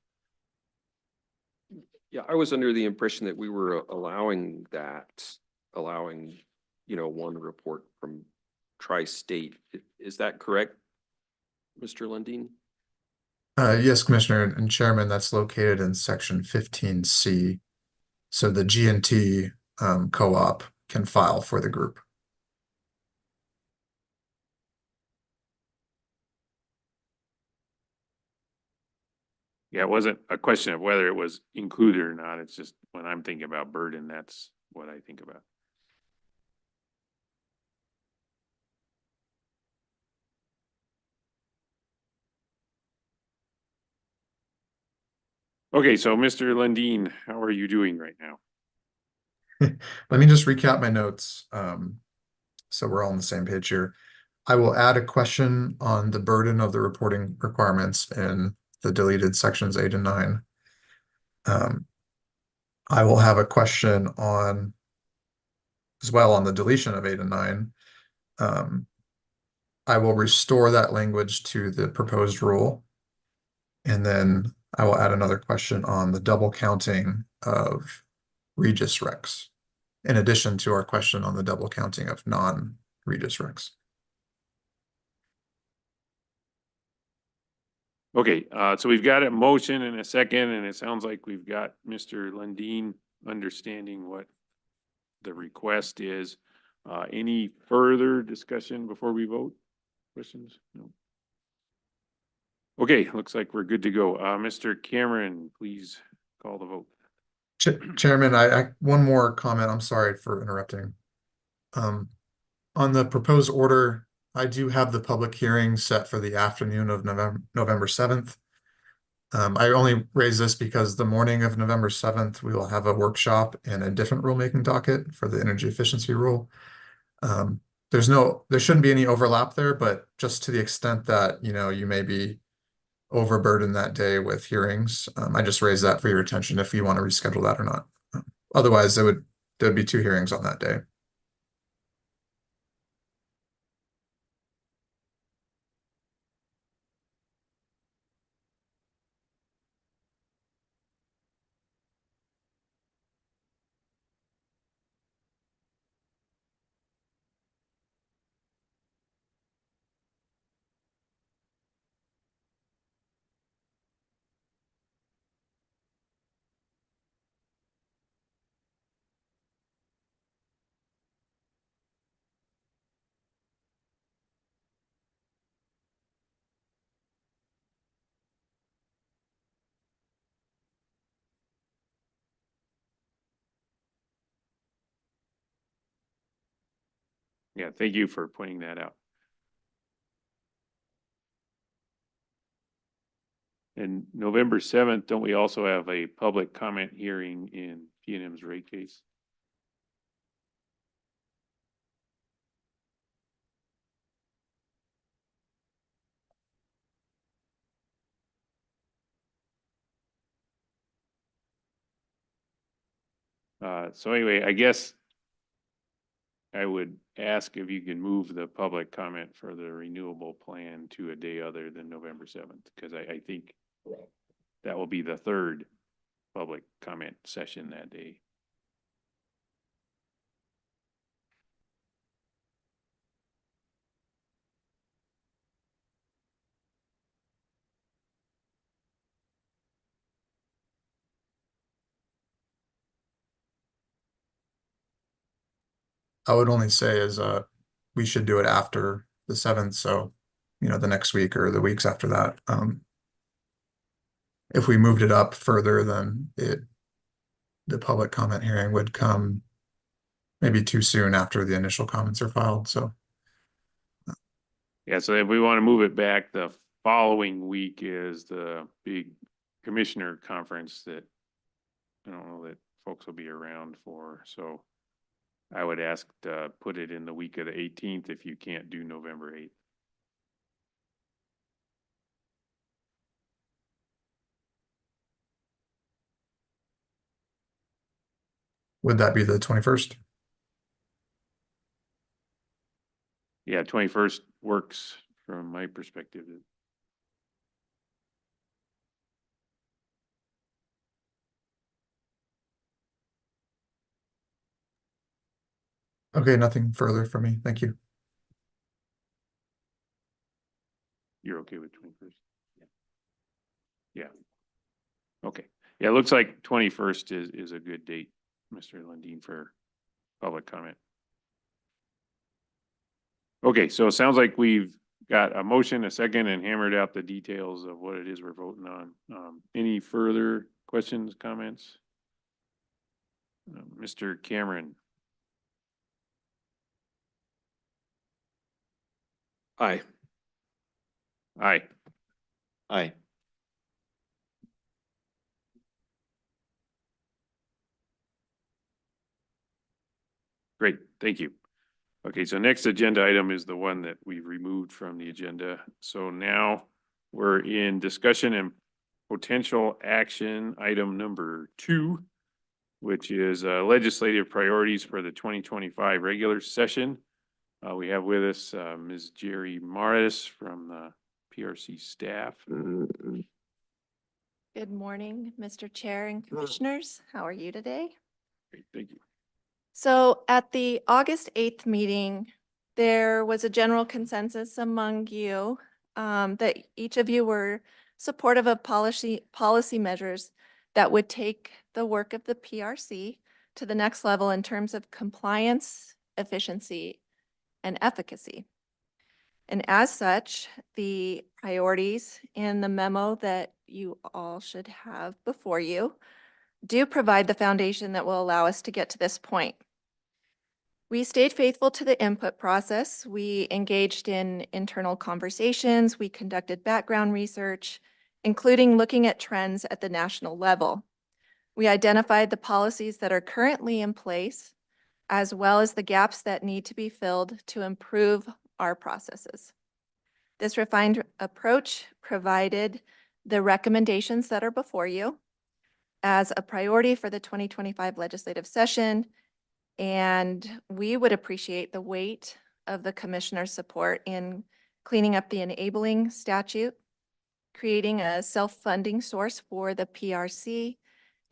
Yeah, I was under the impression that we were allowing, one report from tri-state. Is that correct, Mr. Lundin? Yes, Commissioner and Chairman, that's located in section 15C. So the G&T co-op can file for the group. Yeah, it wasn't a question of whether it was included or not. It's just when I'm thinking about burden, that's what I think about. Okay, so Mr. Lundin, how are you doing right now? Let me just recap my notes, so we're all on the same page here. I will add a question on the burden of the reporting requirements in the deleted sections 8 and 9. I will have a question on, as well, on the deletion of 8 and 9. I will restore that language to the proposed rule. And then I will add another question on the double counting of Regis Rex, in addition to our question on the double counting of non-Regis Rex. Okay, so we've got a motion and a second, and it sounds like we've got Mr. Lundin understanding what the request is. Any further discussion before we vote? Questions? No. Okay, looks like we're good to go. Mr. Cameron, please call the vote. Chairman, I one more comment. I'm sorry for interrupting. On the proposed order, I do have the public hearing set for the afternoon of November 7th. I only raise this because the morning of November 7th, we will have a workshop and a different rulemaking docket for the energy efficiency rule. There shouldn't be any overlap there, but just to the extent that, you may be overburdened that day with hearings, I just raise that for your attention if you want to reschedule that or not. Otherwise, there'd be 2 hearings on that day. Yeah, thank you for pointing that out. And November 7th, don't we also have a public comment hearing in P&M's rate case? So anyway, I guess I would ask if you can move the public comment for the renewable plan to a day other than November 7th, because I think that will be the 3rd public comment session that day. I would only say is we should do it after the 7th, so the next week or the weeks after that. If we moved it up further, then the public comment hearing would come maybe too soon after the initial comments are filed. So Yeah, so if we want to move it back, the following week is the big commissioner conference that I don't know that folks will be around for. So I would ask to put it in the week of the 18th if you can't do November 8th. would that be the 21st? Yeah, 21st works from my perspective. Okay, nothing further from me. Thank you. You're okay with 21st? Yeah. Okay. Yeah, it looks like 21st is a good date, Mr. Lundin, for public comment. Okay, so it sounds like we've got a motion, a second, and hammered out the details of what it is we're voting on. Any further questions, comments? Mr. Cameron? Aye. Aye. Aye. Great, thank you. Okay, so next agenda item is the one that we've removed from the agenda. So now we're in discussion and potential action item number 2, which is legislative priorities for the 2025 regular session. We have with us Ms. Jerry Morris from the PRC staff. Good morning, Mr. Chair and Commissioners. How are you today? Great, thank you. So at the August 8th meeting, there was a general consensus among you that each of you were supportive of policy measures that would take the work of the PRC to the next level in terms of compliance, efficiency, and efficacy. And as such, the priorities in the memo that you all should have before you do provide the foundation that will allow us to get to this point. We stayed faithful to the input process. We engaged in internal conversations. We conducted background research, including looking at trends at the national level. We identified the policies that are currently in place, as well as the gaps that need to be filled to improve our processes. This refined approach provided the recommendations that are before you as a priority for the 2025 legislative session, and we would appreciate the weight of the commissioner's support in cleaning up the enabling statute, creating a self-funding source for the PRC,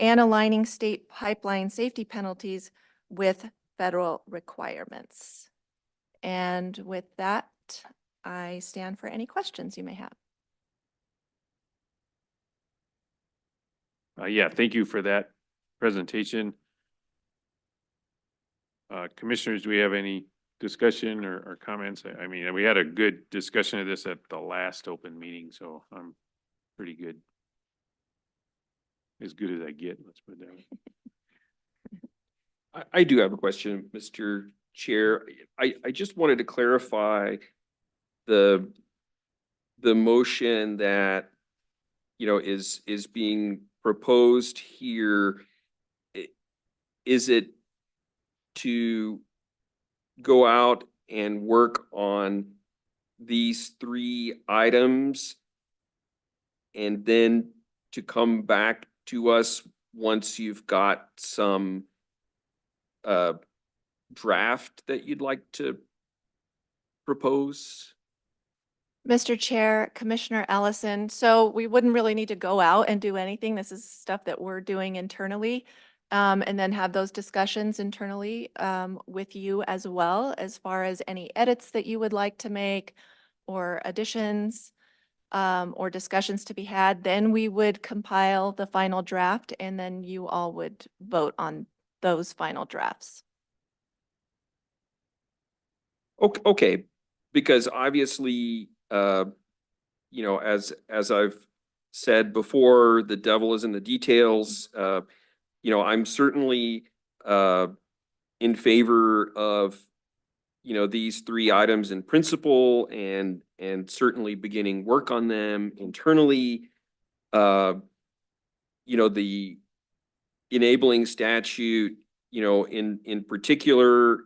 and aligning state pipeline safety penalties with federal requirements. And with that, I stand for any questions you may have. Yeah, thank you for that presentation. Commissioners, do we have any discussion or comments? I mean, we had a good discussion of this at the last open meeting, so I'm pretty good. As good as I get, let's put it that way. I do have a question, Mr. Chair. I just wanted to clarify the motion that, you know, is being proposed here. Is it to go out and work on these 3 items and then to come back to us once you've got some draft that you'd like to propose? Mr. Chair, Commissioner Ellison, so we wouldn't really need to go out and do anything. This is stuff that we're doing internally, and then have those discussions internally with you as well, as far as any edits that you would like to make or additions or discussions to be had. Then we would compile the final draft, and then you all would vote on those final drafts. Okay, because obviously, you know, as I've said before, the devil is in the details. You know, I'm certainly in favor of, you know, these 3 items in principle and certainly beginning work on them internally. You know, the enabling statute, you know, in particular,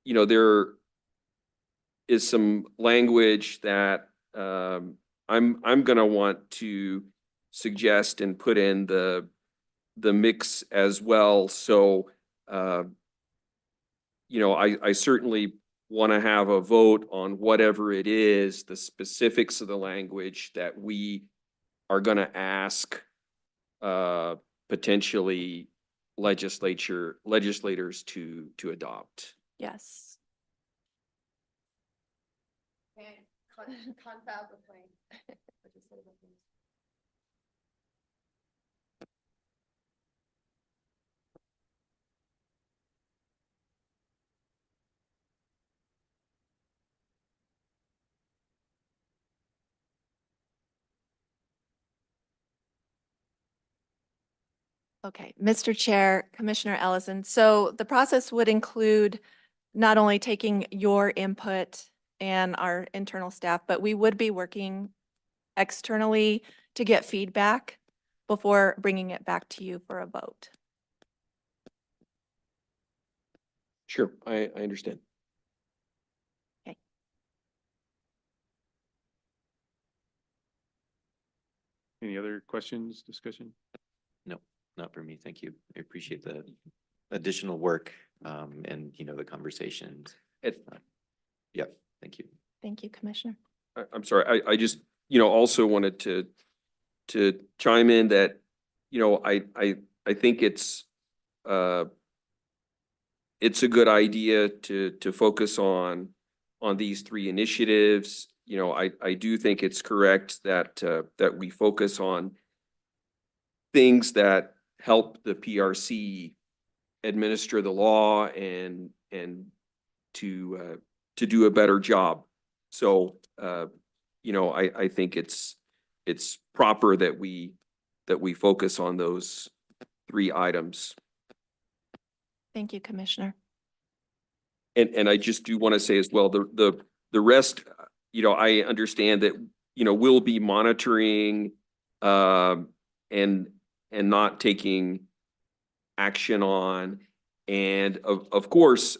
you know, there is some language that I'm gonna want to suggest and put in the mix as well. So, you know, I certainly want to have a vote on whatever it is, the specifics of the language that we are going to ask potentially legislators to adopt. Yes. Okay, Mr. Chair, Commissioner Ellison, so the process would include not only taking your input and our internal staff, but we would be working externally to get feedback before bringing it back to you for a vote. Sure, I understand. Any other questions, discussion? No, not for me. Thank you. I appreciate the additional work, and, you know, the conversations. It, Yeah, thank you. Thank you, Commissioner. I'm sorry, I just, also wanted to chime in that, I think it's a good idea to focus on these three initiatives. I do think it's correct that that we focus on things that help the PRC administer the law and to do a better job. So, I think it's proper that we focus on those three items. Thank you, Commissioner. And I just do want to say as well, the rest, I understand that, we'll be monitoring and not taking action on. And of course,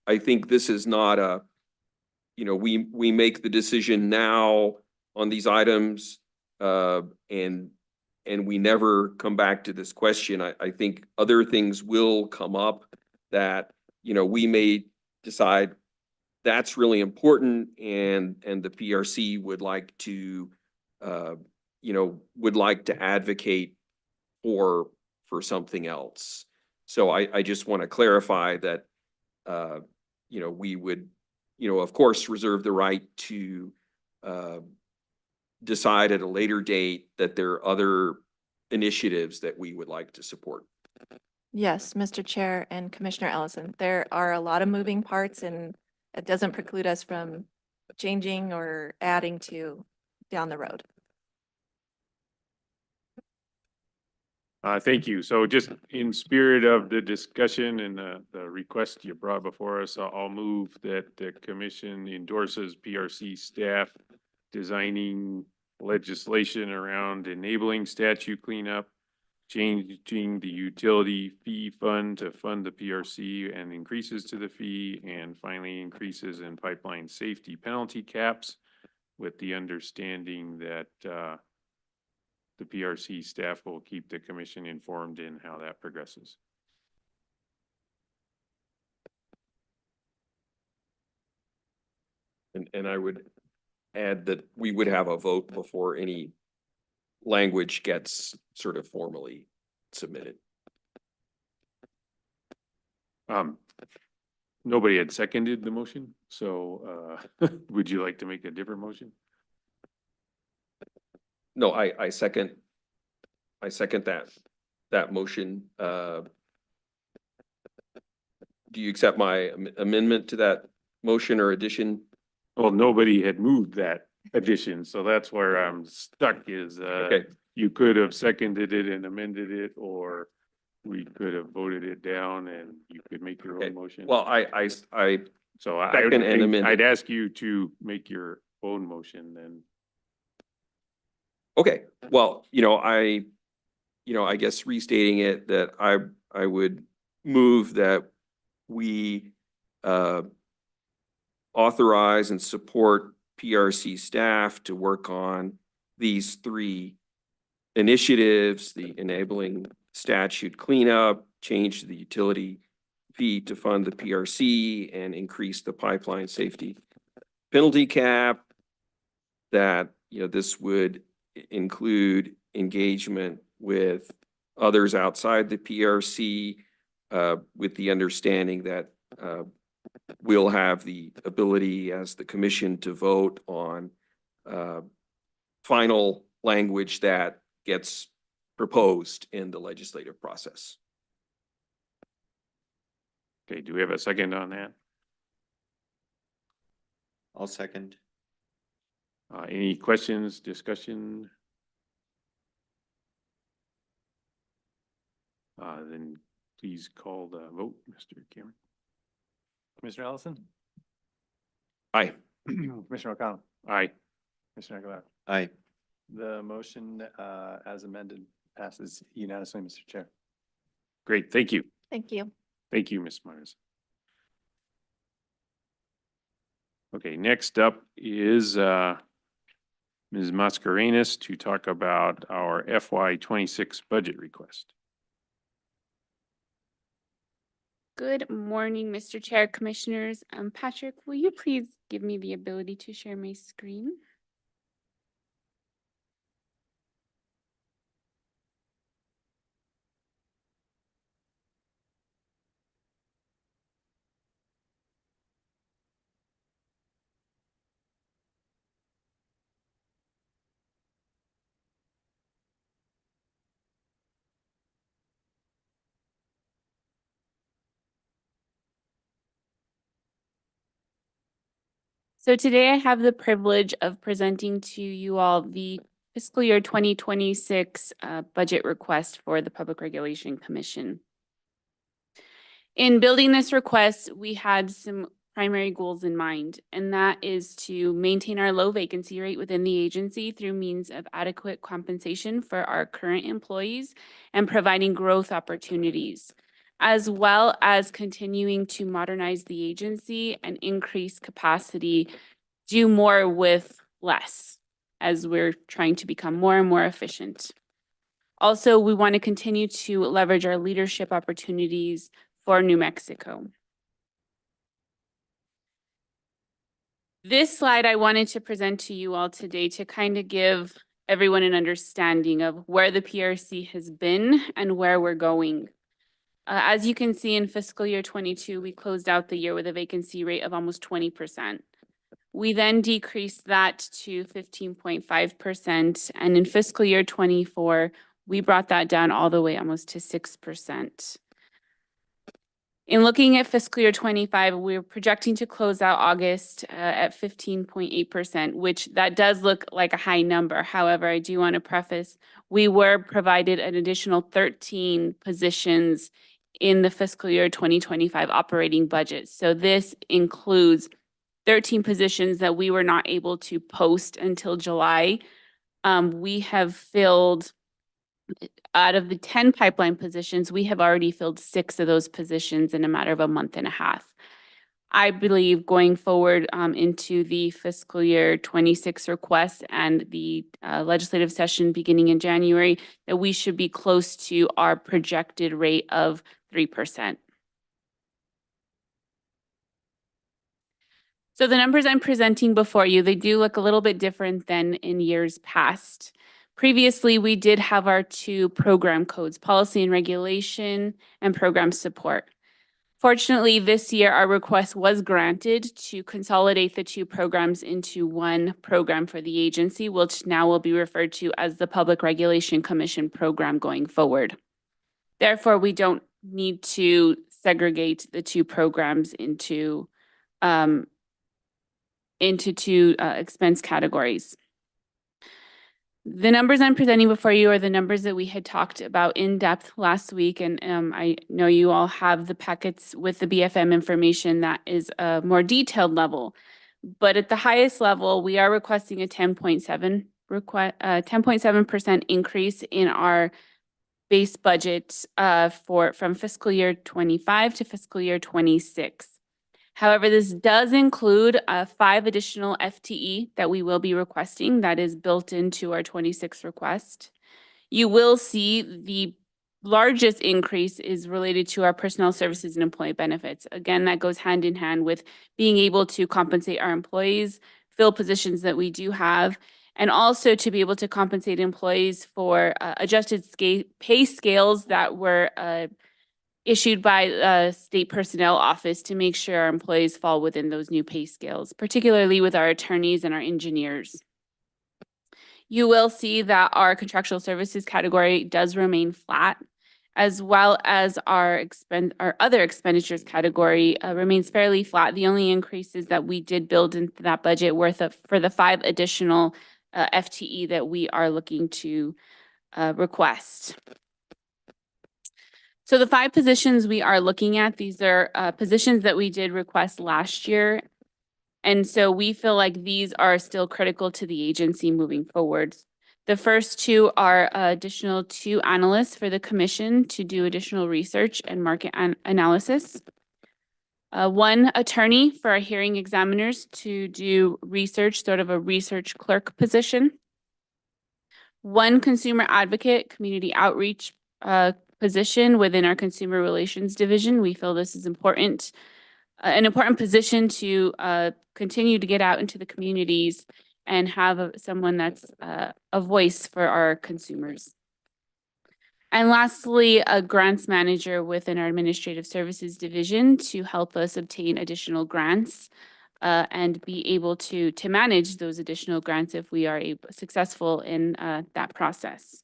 I think this is not a, we make the decision now on these items and we never come back to this question. I think other things will come up that, we may decide that's really important and the PRC would like to, would like to advocate for something else. So I just want to clarify that, we would, of course, reserve the right to decide at a later date that there are other initiatives that we would like to support. Yes, Mr. Chair and Commissioner Ellison, there are a lot of moving parts and it doesn't preclude us from changing or adding to down the road. Thank you. So just in spirit of the discussion and the request you brought before us, I'll move that the commission endorses PRC staff designing legislation around enabling statute cleanup, changing the utility fee fund to fund the PRC and increases to the fee, and finally increases in pipeline safety penalty caps, with the understanding that the PRC staff will keep the commission informed in how that progresses. And I would add that we would have a vote before any language gets sort of formally submitted. Nobody had seconded the motion, so would you like to make a different motion? No, I second that motion. Do you accept my amendment to that motion or addition? Well, nobody had moved that addition, so that's where I'm stuck is, Okay, you could have seconded it and amended it, or we could have voted it down and you could make your Okay. own motion. well, So I second and would, amended. I'd ask you to make your own motion then. Okay, well, I guess restating it that I would move that we authorize and support PRC staff to work on these three initiatives, the enabling statute cleanup, change the utility fee to fund the PRC and increase the pipeline safety penalty cap. That, this would include engagement with others outside the PRC, with the understanding that we'll have the ability as the commission to vote on final language that gets proposed in the legislative process. Okay, do we have a second on that? I'll second. Any questions, discussion? Then please call the vote, Mr. Cameron. Commissioner Ellison? Aye. Commissioner O'Connell? Aye. Commissioner Aguilar? Aye. The motion, as amended, passes unanimously, Mr. Chair. Great, thank you. Thank you. Thank you, Ms. Myers. Okay, next up is Ms. Mascarenas to talk about our FY26 budget request. Good morning, Mr. Chair, Commissioners. Patrick, will you please give me the ability to share my screen? So today I have the privilege of presenting to you all the fiscal year 2026 budget request for the Public Regulation Commission. In building this request, we had some primary goals in mind, and that is to maintain our low vacancy rate within the agency through means of adequate compensation for our current employees and providing growth opportunities, as well as continuing to modernize the agency and increase capacity, do more with less, as we're trying to become more and more efficient. Also, we want to continue to leverage our leadership opportunities for New Mexico. This slide I wanted to present to you all today to kind of give everyone an understanding of where the PRC has been and where we're going. As you can see, in fiscal year 22, we closed out the year with a vacancy rate of almost 20%. We then decreased that to 15.5%, and in fiscal year 24, we brought that down all the way almost to 6%. In looking at fiscal year 25, we're projecting to close out August at 15.8%, which that does look like a high number. However, I do want to preface, we were provided an additional 13 positions in the fiscal year 2025 operating budget. So this includes 13 positions that we were not able to post until July. We have filled, out of the 10 pipeline positions, we have already filled 6 of those positions in a matter of a month and a half. I believe going forward into the fiscal year 26 request and the legislative session beginning in January, that we should be close to our projected rate of 3%. So the numbers I'm presenting before you, they do look a little bit different than in years past. Previously, we did have our 2 program codes, policy and regulation and program support. Fortunately, this year, our request was granted to consolidate the 2 programs into one program for the agency, which now will be referred to as the Public Regulation Commission program going forward. Therefore, we don't need to segregate the 2 programs into 2 expense categories. The numbers I'm presenting before you are the numbers that we had talked about in depth last week, and I know you all have the packets with the BFM information that is a more detailed level. But at the highest level, we are requesting a 10.7% increase in our base budget from fiscal year 25 to fiscal year 26. However, this does include 5 additional FTE that we will be requesting that is built into our 26 request. You will see the largest increase is related to our personnel services and employee benefits. Again, that goes hand in hand with being able to compensate our employees, fill positions that we do have, and also to be able to compensate employees for adjusted pay scales that were issued by state personnel office to make sure our employees fall within those new pay scales, particularly with our attorneys and our engineers. You will see that our contractual services category does remain flat, as well as our other expenditures category remains fairly flat. The only increases that we did build into that budget for the 5 additional FTE that we are looking to request. So the 5 positions we are looking at, these are positions that we did request last year. And so we feel like these are still critical to the agency moving forward. The first 2 are additional 2 analysts for the commission to do additional research and market analysis. 1 attorney for our hearing examiners to do research, sort of a research clerk position. 1 consumer advocate, community outreach position within our consumer relations division. We feel this is important. An important position to continue to get out into the communities and have someone that's a voice for our consumers. And lastly, a grants manager within our administrative services division to help us obtain additional grants and be able to manage those additional grants if we are successful in that process.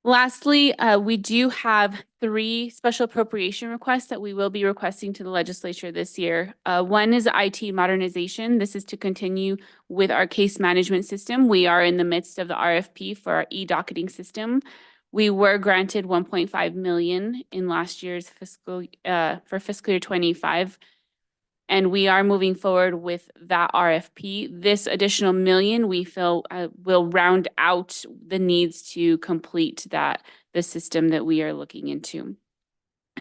Lastly, we do have 3 special appropriation requests that we will be requesting to the legislature this year. 1 is IT modernization. This is to continue with our case management system. We are in the midst of the RFP for our e-docketing system. We were granted 1.5 million in last year's fiscal year 25. And we are moving forward with that RFP. This additional $1 million we feel will round out the needs to complete the system that we are looking into.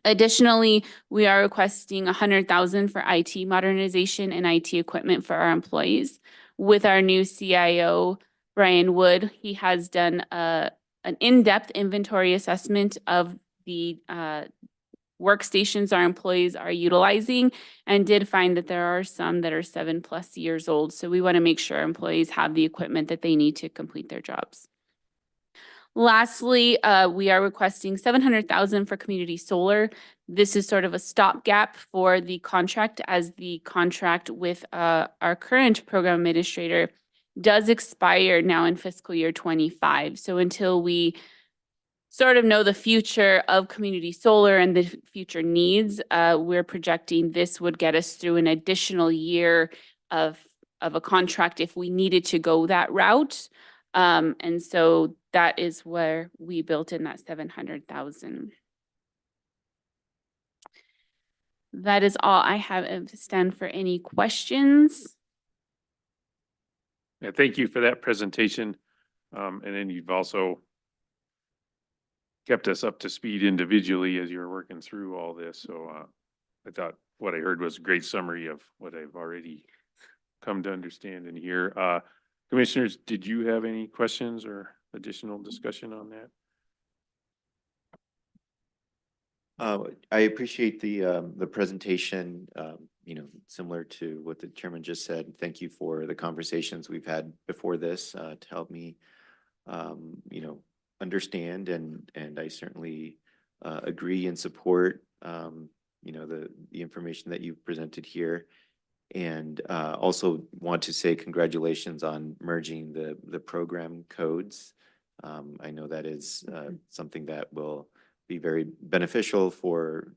Additionally, we are requesting $100,000 for IT modernization and IT equipment for our employees. With our new CIO, Brian Wood, he has done an in-depth inventory assessment of the workstations our employees are utilizing and did find that there are some that are 7+ years old. So we want to make sure employees have the equipment that they need to complete their jobs. Lastly, we are requesting $700,000 for community solar. This is sort of a stopgap for the contract, as the contract with our current program administrator does expire now in fiscal year 25. So until we sort of know the future of community solar and the future needs, we're projecting this would get us through an additional year of a contract if we needed to go that route. And so that is where we built in that $700,000. That is all I have to stand for any questions. Yeah, thank you for that presentation. And then you've also kept us up to speed individually as you're working through all this. So I thought what I heard was a great summary of what I've already come to understand and hear. Commissioners, did you have any questions or additional discussion on that? I appreciate the presentation, similar to what the chairman just said. Thank you for the conversations we've had before this to help me, understand, and I certainly agree and support, the information that you've presented here. And also want to say congratulations on merging the program codes. I know that is something that will be very beneficial for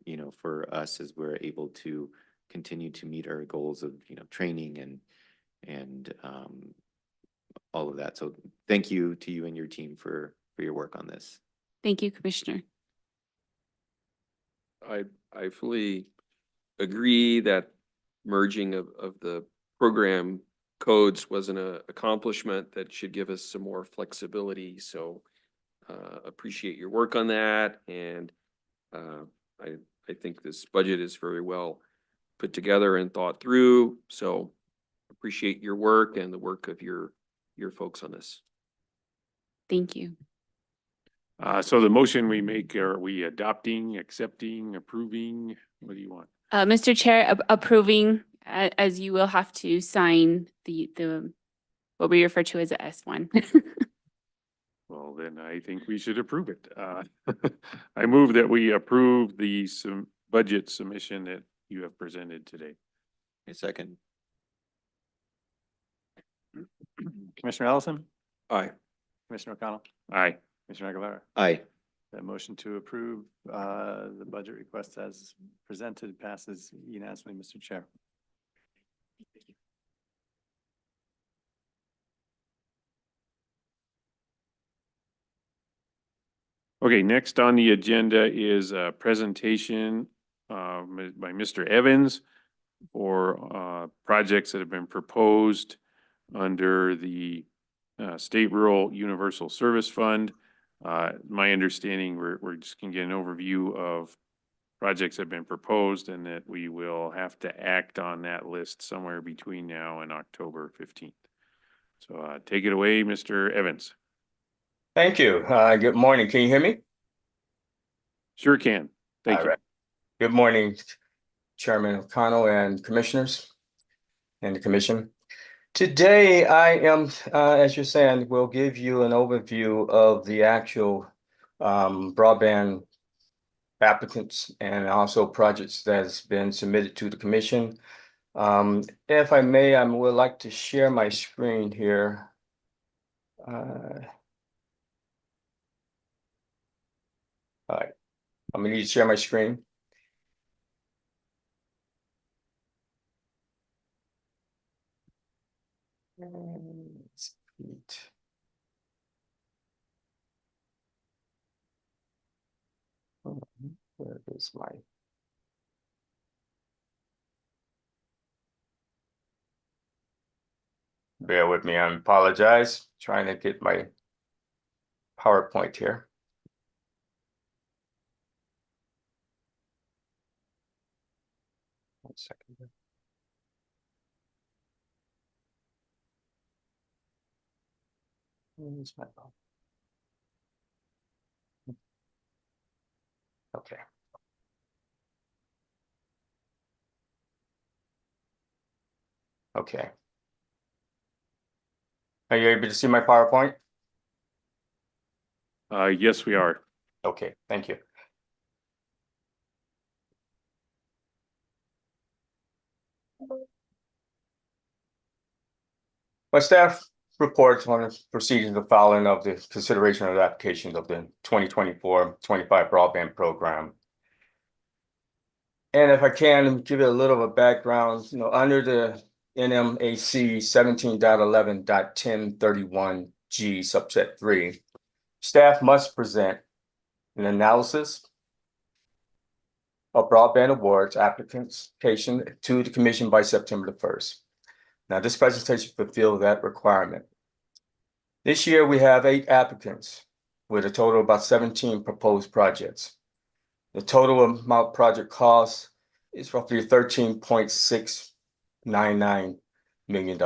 us as we're able to continue to meet our goals of training and all of that. So thank you to you and your team for your work on this. Thank you, Commissioner. I fully agree that merging of the program codes was an accomplishment that should give us some more flexibility. So appreciate your work on that. And I think this budget is very well put together and thought through. So appreciate your work and the work of your folks on this. Thank you. So the motion we make, are we adopting, accepting, approving? What do you want? Mr. Chair, approving, as you will have to sign the, what we refer to as a S1. Well, then I think we should approve it. I move that we approve the budget submission that you have presented today. A second. Commissioner Ellison, Aye. Commissioner O'Connell, Aye. Commissioner Aguilar. Aye. That motion to approve the budget request as presented passes unanimously, Mr. Chair. Okay, next on the agenda is a presentation by Mr. Evans for projects that have been proposed under the State Rural Universal Service Fund. My understanding, we're just gonna get an overview of projects that have been proposed and that we will have to act on that list somewhere between now and October 15th. So take it away, Mr. Evans. Thank you. Good morning. Can you hear me? Sure can. Thank All you. right. Good morning, Chairman O'Connell and Commissioners and the Commission. Today, I am, as you're saying, will give you an overview of the actual broadband applicants and also projects that's been submitted to the Commission. If I may, I would like to share my screen here. All right, I'm gonna need to share my screen. Sweet. Where is my? Bear with me, I apologize, trying to get my PowerPoint here. One second. Where's my phone? Okay. Okay. Are you able to see my PowerPoint? Yes, we are. Okay, thank you. My staff reports on the procedures of filing of the consideration of the applications of the 2024-25 broadband program. And if I can, give you a little of a background, under the NMAC 17.11.1031G subset 3, staff must present an analysis of broadband awards application to the Commission by September the 1st. Now, this presentation fulfills that requirement. This year, we have 8 applicants with a total of about 17 proposed projects. The total amount project cost is roughly $13.699 million.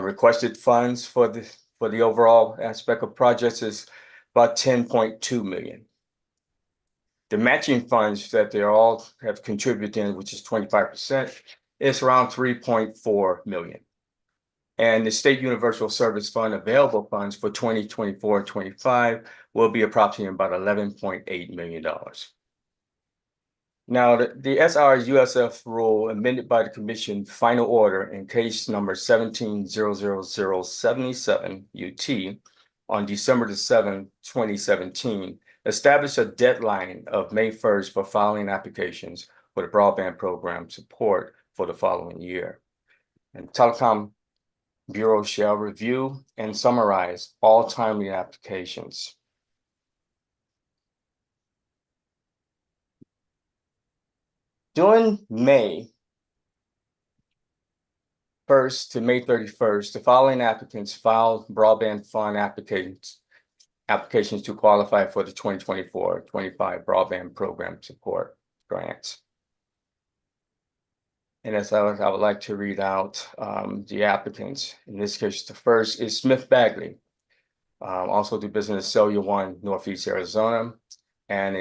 Requested funds for the overall aspect of projects is about $10.2 million. The matching funds that they all have contributed, which is 25%, is around $3.4 million. And the State Universal Service Fund available funds for 2024-25 will be approximately about $11.8 million. Now, the SR-USF rule amended by the Commission final order in case number 17-00077 UT on December the 7th, 2017, established a deadline of May 1st for filing applications for the broadband program support for the following year. And Telecom Bureau shall review and summarize all timely applications. During May 1st to May 31st, the following applicants filed broadband fund applications to qualify for the 2024-25 broadband program support grants. And as I would like to read out the applicants. In this case, the first is Smith Bagley. Also do business in Cellular One, Northeast Arizona, and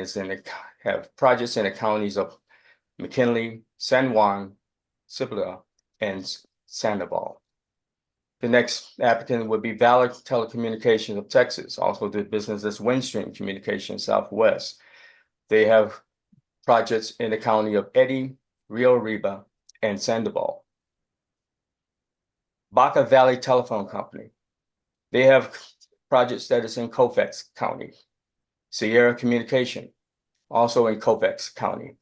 have projects in the counties of McKinley, San Juan, Cibola, and Sandoval. The next applicant would be Valor Telecommunications of Texas, also do business as Windstream Communications Southwest. They have projects in the county of Eddy, Rio Arriba, and Sandoval. Baca Valley Telephone Company. They have projects that is in Colfax County. Sierra Communication, also in Colfax County.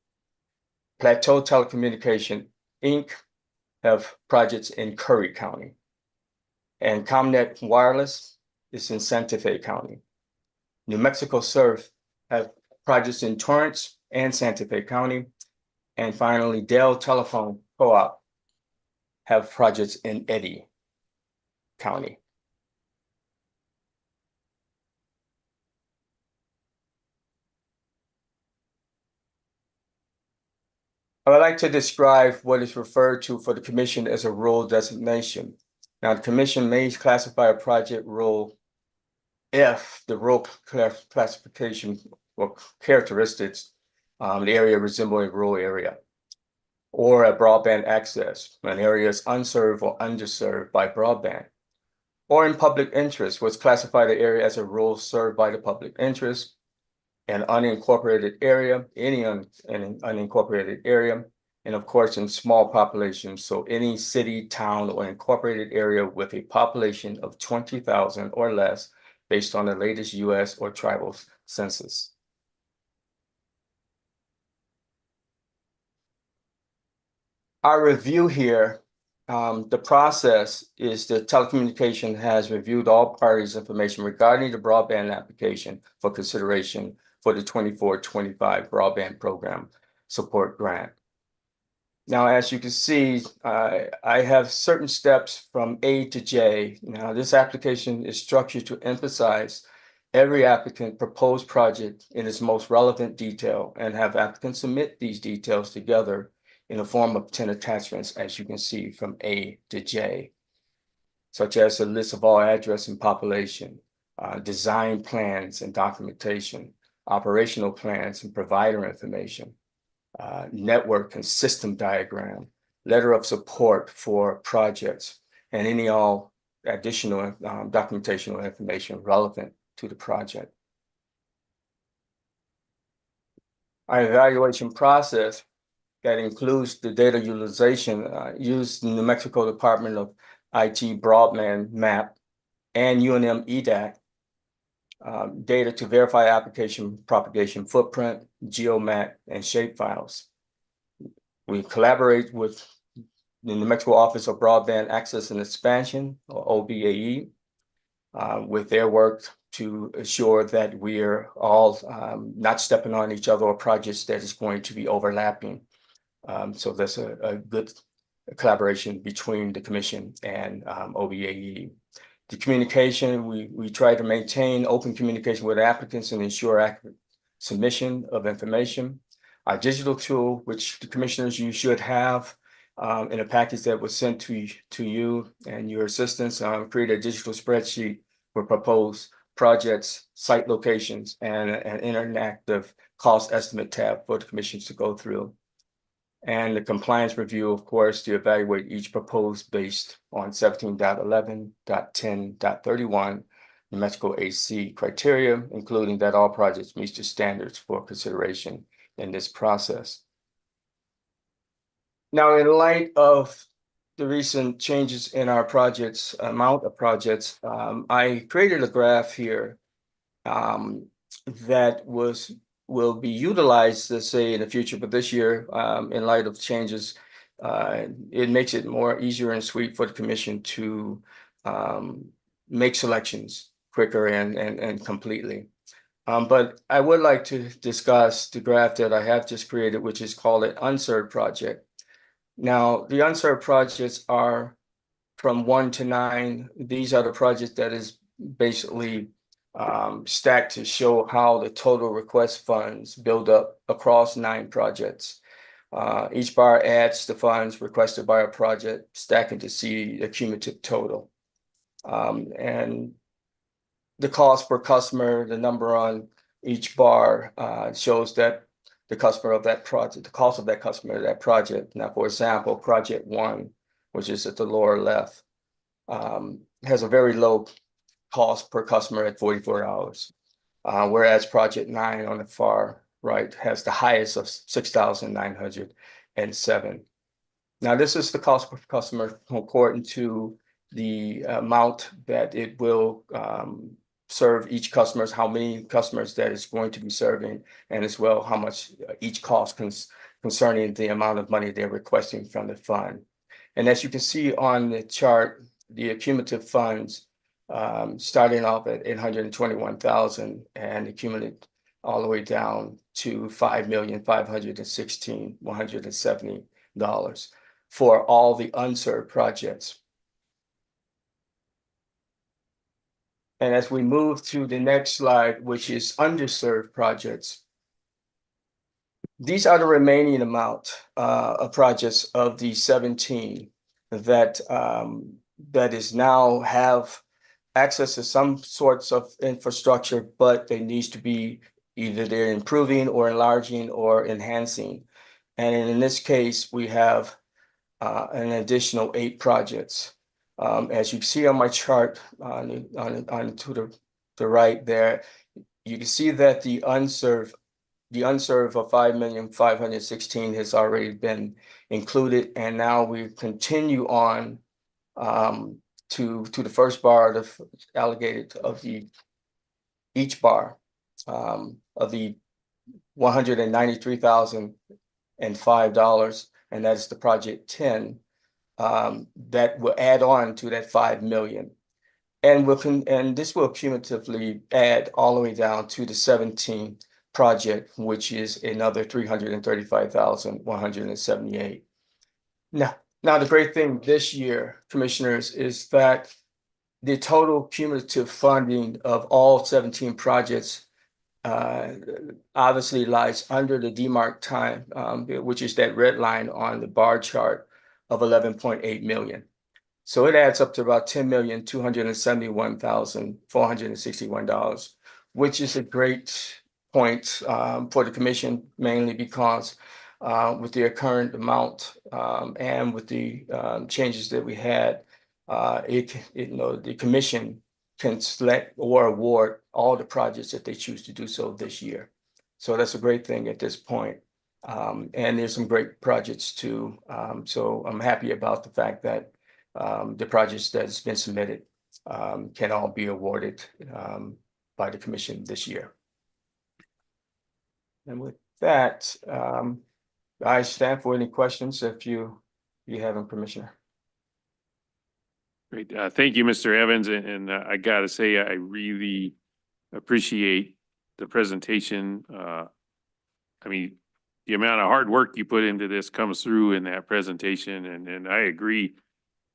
Plateau Telecommunication, Inc. have projects in Curry County. And ComNet Wireless is in Santa Fe County. New Mexico Surf have projects in Torrance and Santa Fe County. And finally, Dell Telephone Co-op have projects in Eddy County. I would like to describe what is referred to for the commission as a role designation. Now, the commission may classify a project role if the role classification or characteristics, the area resemble a rural area, or a broadband access, an area is unserved or underserved by broadband, or in public interest, was classified the area as a rural served by the public interest, an unincorporated area, any unincorporated area, and of course in small populations, so any city, town, or incorporated area with a population of 20,000 or less based on the latest US or tribal census. Our review here, the process is the telecommunication has reviewed all parties' information regarding the broadband application for consideration for the 24-25 broadband program support grant. Now, as you can see, I have certain steps from A to J. Now, this application is structured to emphasize every applicant proposed project in its most relevant detail and have applicants submit these details together in the form of 10 attachments, as you can see from A to J, such as a list of all address and population, design plans and documentation, operational plans and provider information, network and system diagram, letter of support for projects, and any all additional documentation or information relevant to the project. Our evaluation process that includes the data utilization used in the New Mexico Department of IT broadband map and UNM EDAC data to verify application propagation footprint, geomap, and shapefiles. We collaborate with the New Mexico Office of Broadband Access and Expansion, or OBAE, with their work to assure that we're all not stepping on each other or projects that is going to be overlapping. So that's a good collaboration between the commission and OBAE. The communication, we try to maintain open communication with applicants and ensure accurate submission of information. Our digital tool, which the commissioners you should have in a package that was sent to you and your assistants, create a digital spreadsheet for proposed projects, site locations, and an interactive cost estimate tab for the commissions to go through. And the compliance review, of course, to evaluate each proposed based on 17.11.10.31 New Mexico AC criteria, including that all projects meet the standards for consideration in this process. Now, in light of the recent changes in our projects, amount of projects, I created a graph here that will be utilized, let's say, in the future, but this year, in light of changes, it makes it more easier and sweet for the commission to make selections quicker and completely. But I would like to discuss the graph that I have just created, which is called an unserved project. Now, the unserved projects are from 1 to 9. These are the projects that is basically stacked to show how the total request funds build up across 9 projects. Each bar adds the funds requested by a project, stacking to see the cumulative total. And the cost per customer, the number on each bar shows that the customer of that project, the cost of that customer of that project. Now, for example, project 1, which is at the lower left, has a very low cost per customer at $44. Whereas project 9 on the far right has the highest of $6,907. Now, this is the cost per customer according to the amount that it will serve each customers, how many customers that is going to be serving, and as well how much each cost concerning the amount of money they're requesting from the fund. And as you can see on the chart, the cumulative funds starting off at 821,000 and accumulated all the way down to $5,516,170 for all the unserved projects. And as we move to the next slide, which is underserved projects, these are the remaining amount of projects of the 17 that is now have access to some sorts of infrastructure, but they needs to be either they're improving or enlarging or enhancing. And in this case, we have an additional 8 projects. As you see on my chart on to the right there, you can see that the unserved of 5,516,000 has already been included, and now we continue on to the first bar of allocated of each bar of the $193,005, and that's the project 10 that will add on to that 5 million. And this will cumulatively add all the way down to the 17 project, which is another 335,178. Now, the great thing this year, commissioners, is that the total cumulative funding of all 17 projects obviously lies under the demarc time, which is that red line on the bar chart of 11.8 million. So it adds up to about $10,271,461, which is a great point for the commission, mainly because with their current amount and with the changes that we had, the commission can select or award all the projects if they choose to do so this year. So that's a great thing at this point. And there's some great projects too. So I'm happy about the fact that the projects that's been submitted can all be awarded by the commission this year. And with that, I stand for any questions if you have them, Commissioner. Great. Thank you, Mr. Evans. And I gotta say, I really appreciate the presentation. I mean, the amount of hard work you put into this comes through in that presentation, and I agree.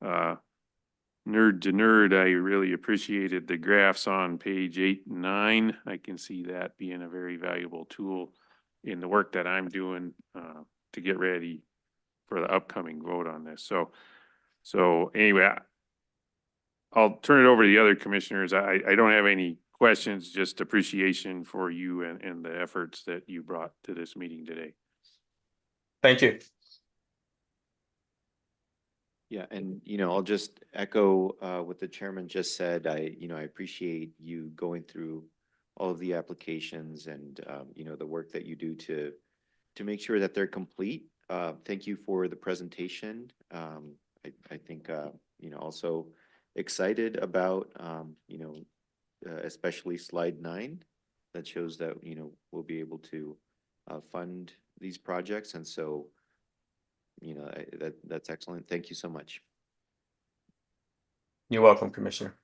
Nerd to nerd, I really appreciated the graphs on page 8 and 9. I can see that being a very valuable tool in the work that I'm doing to get ready for the upcoming vote on this. So anyway, I'll turn it over to the other commissioners. I don't have any questions, just appreciation for you and the efforts that you brought to this meeting today. Thank you. Yeah, and I'll just echo what the chairman just said. I appreciate you going through all of the applications and the work that you do to make sure that they're complete. Thank you for the presentation. I think also excited about especially slide 9 that shows that we'll be able to fund these projects, and so that's excellent. Thank you so much. You're welcome, Commissioner.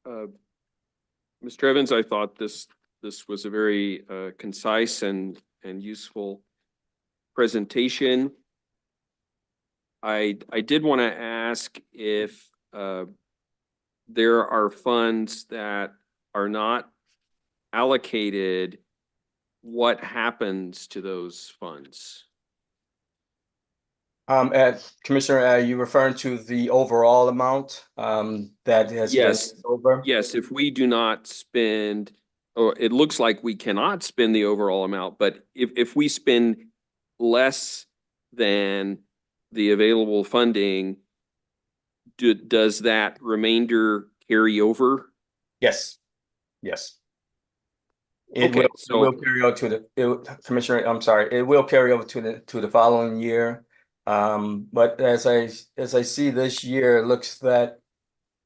Mr. Evans, I thought this was a very concise and useful presentation. I did want to ask if there are funds that are not allocated, what happens to those funds? Commissioner, are you referring to the overall amount, that has been Yes. over? Yes, if we do not spend, or it looks like we cannot spend the overall amount, but if we spend less than the available funding, does that remainder carry over? Yes, yes. Okay, It will so, carry over to Commissioner, I'm sorry, it will carry over to the following year. But as I see this year, it looks that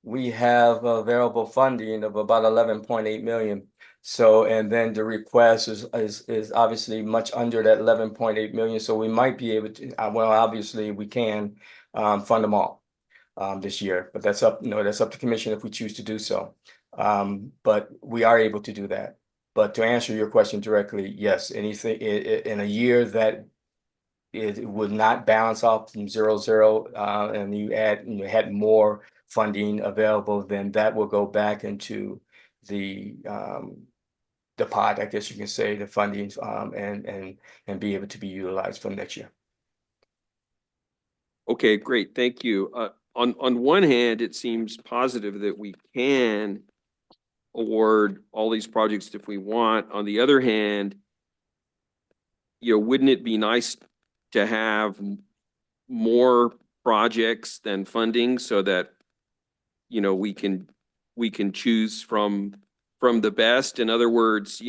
we have available funding of about 11.8 million. So, and then the request is obviously much under that 11.8 million. So we might be able to, well, obviously we can fund them all this year, but that's up, that's up to commission if we choose to do so. But we are able to do that. But to answer your question directly, yes, anything in a year that it would not balance off from 0, and you had more funding available, then that will go back into the pot, I guess you can say, the funding, and be able to be utilized for next year. okay, great, thank you. On one hand, it seems positive that we can award all these projects if we want. On the other hand, wouldn't it be nice to have more projects than funding so that, we can choose from the best? In other words,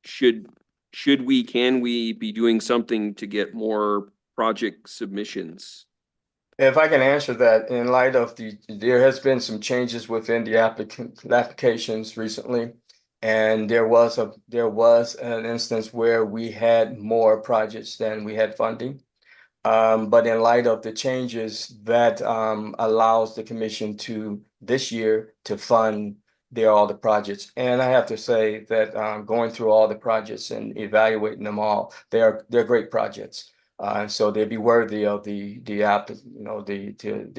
can we be doing something to get more project submissions? If I can answer that, in light of there has been some changes within the applications recently. And there was an instance where we had more projects than we had funding. But in light of the changes, that allows the commission to this year to fund all the projects. And I have to say that going through all the projects and evaluating them all, they're great projects. So they'd be worthy of the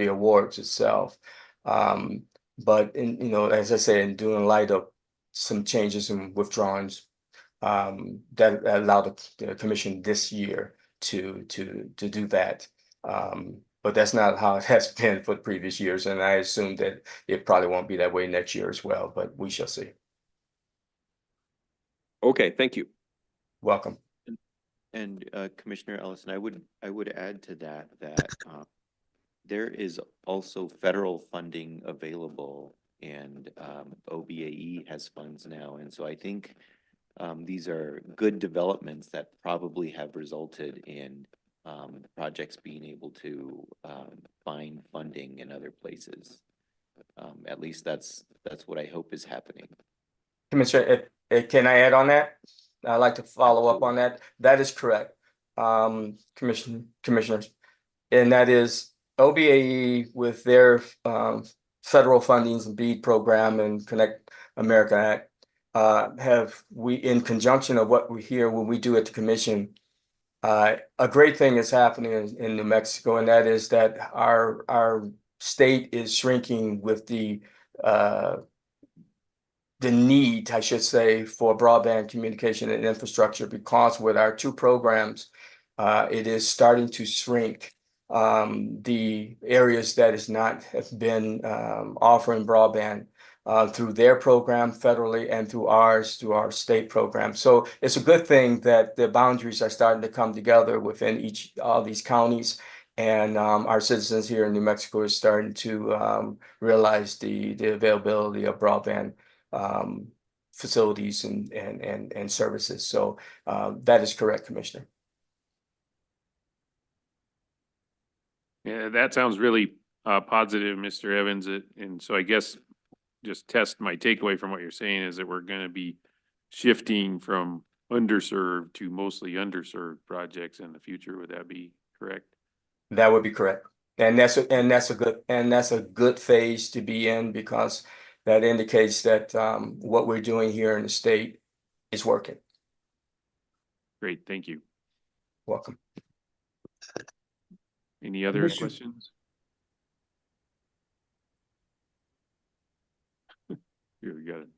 awards itself. But as I say, in doing light of some changes and withdrawals, that allowed the commission this year to do that. But that's not how it has been for the previous years, and I assume that it probably won't be that way next year as well, but we shall see. Okay, thank you. Welcome. And Commissioner Ellison, I would add to that there is also federal funding available, and OBAE has funds now. And so I think these are good developments that probably have resulted in projects being able to find funding in other places. At least that's what I hope is happening. Commissioner, can I add on that? I'd like to follow up on that. That is correct, commissioners. And that is OBAE with their federal fundings and BEAD program and Connect America Act, have we, in conjunction of what we hear when we do at the commission, a great thing is happening in New Mexico, and that is that our state is shrinking with the need, I should say, for broadband communication and infrastructure, because with our two programs, it is starting to shrink the areas that has not have been offering broadband through their program federally and through our state program. So it's a good thing that the boundaries are starting to come together within all these counties. And our citizens here in New Mexico are starting to realize the availability of broadband facilities and services. So that is correct, Commissioner. Yeah, that sounds really positive, Mr. Evans. And so I guess just test my takeaway from what you're saying is that we're going to be shifting from underserved to mostly underserved projects in the future. Would that be correct? That would be correct. And that's a good phase to be in, because that indicates that what we're doing here in the state is working. Great, thank you. Welcome. Any other questions? Here we got it.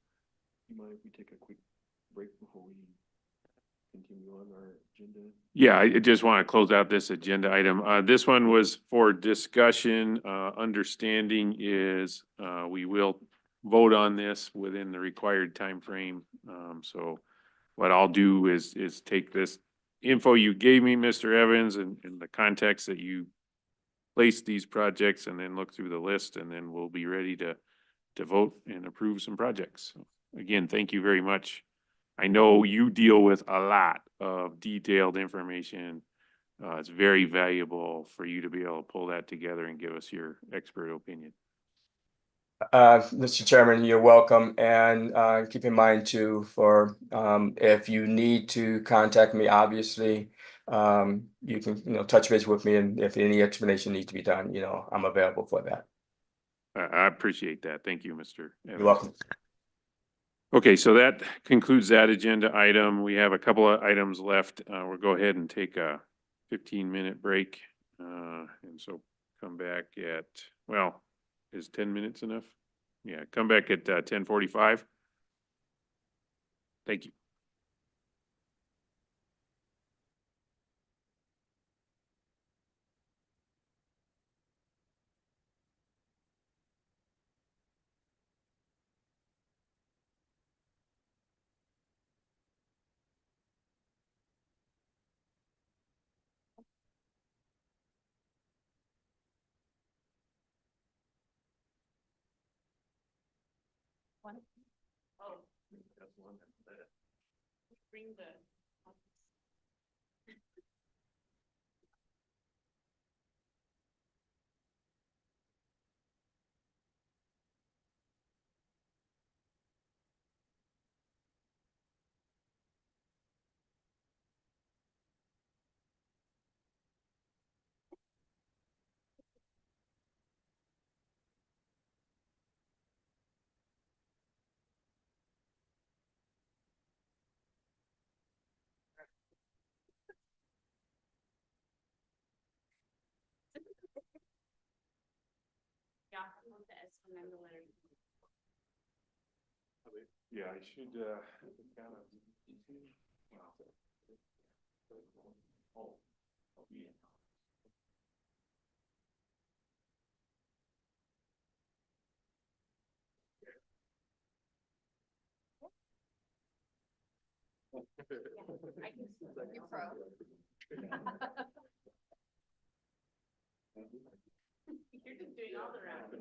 You mind if we take a quick break before we continue on our agenda? Yeah, I just want to close out this agenda item. This one was for discussion. Understanding is, we will vote on this within the required timeframe. So what I'll do is take this info you gave me, Mr. Evans, and the context that you placed these projects, and then look through the list, and then we'll be ready to vote and approve some projects. So, again, thank you very much. I know you deal with a lot of detailed information. It's very valuable for you to be able to pull that together and give us your expert opinion. Mr. Chairman, you're welcome, and keep in mind too, for if you need to contact me, obviously, you can, touch base with me, and if any explanation needs to be done, I'm available for that. I appreciate that. Thank you, Mr. Evans. You're welcome. Okay, so that concludes that agenda item. We have a couple of items left. We'll go ahead and take a 15-minute break. And so come back at, well, is 10 minutes enough? Yeah, come back at 10:45. Thank you. Bring the. Yeah, I want the S one and the letter. Yeah, I should kind of. Oh, yeah. You're pro. You're just doing all the rounds.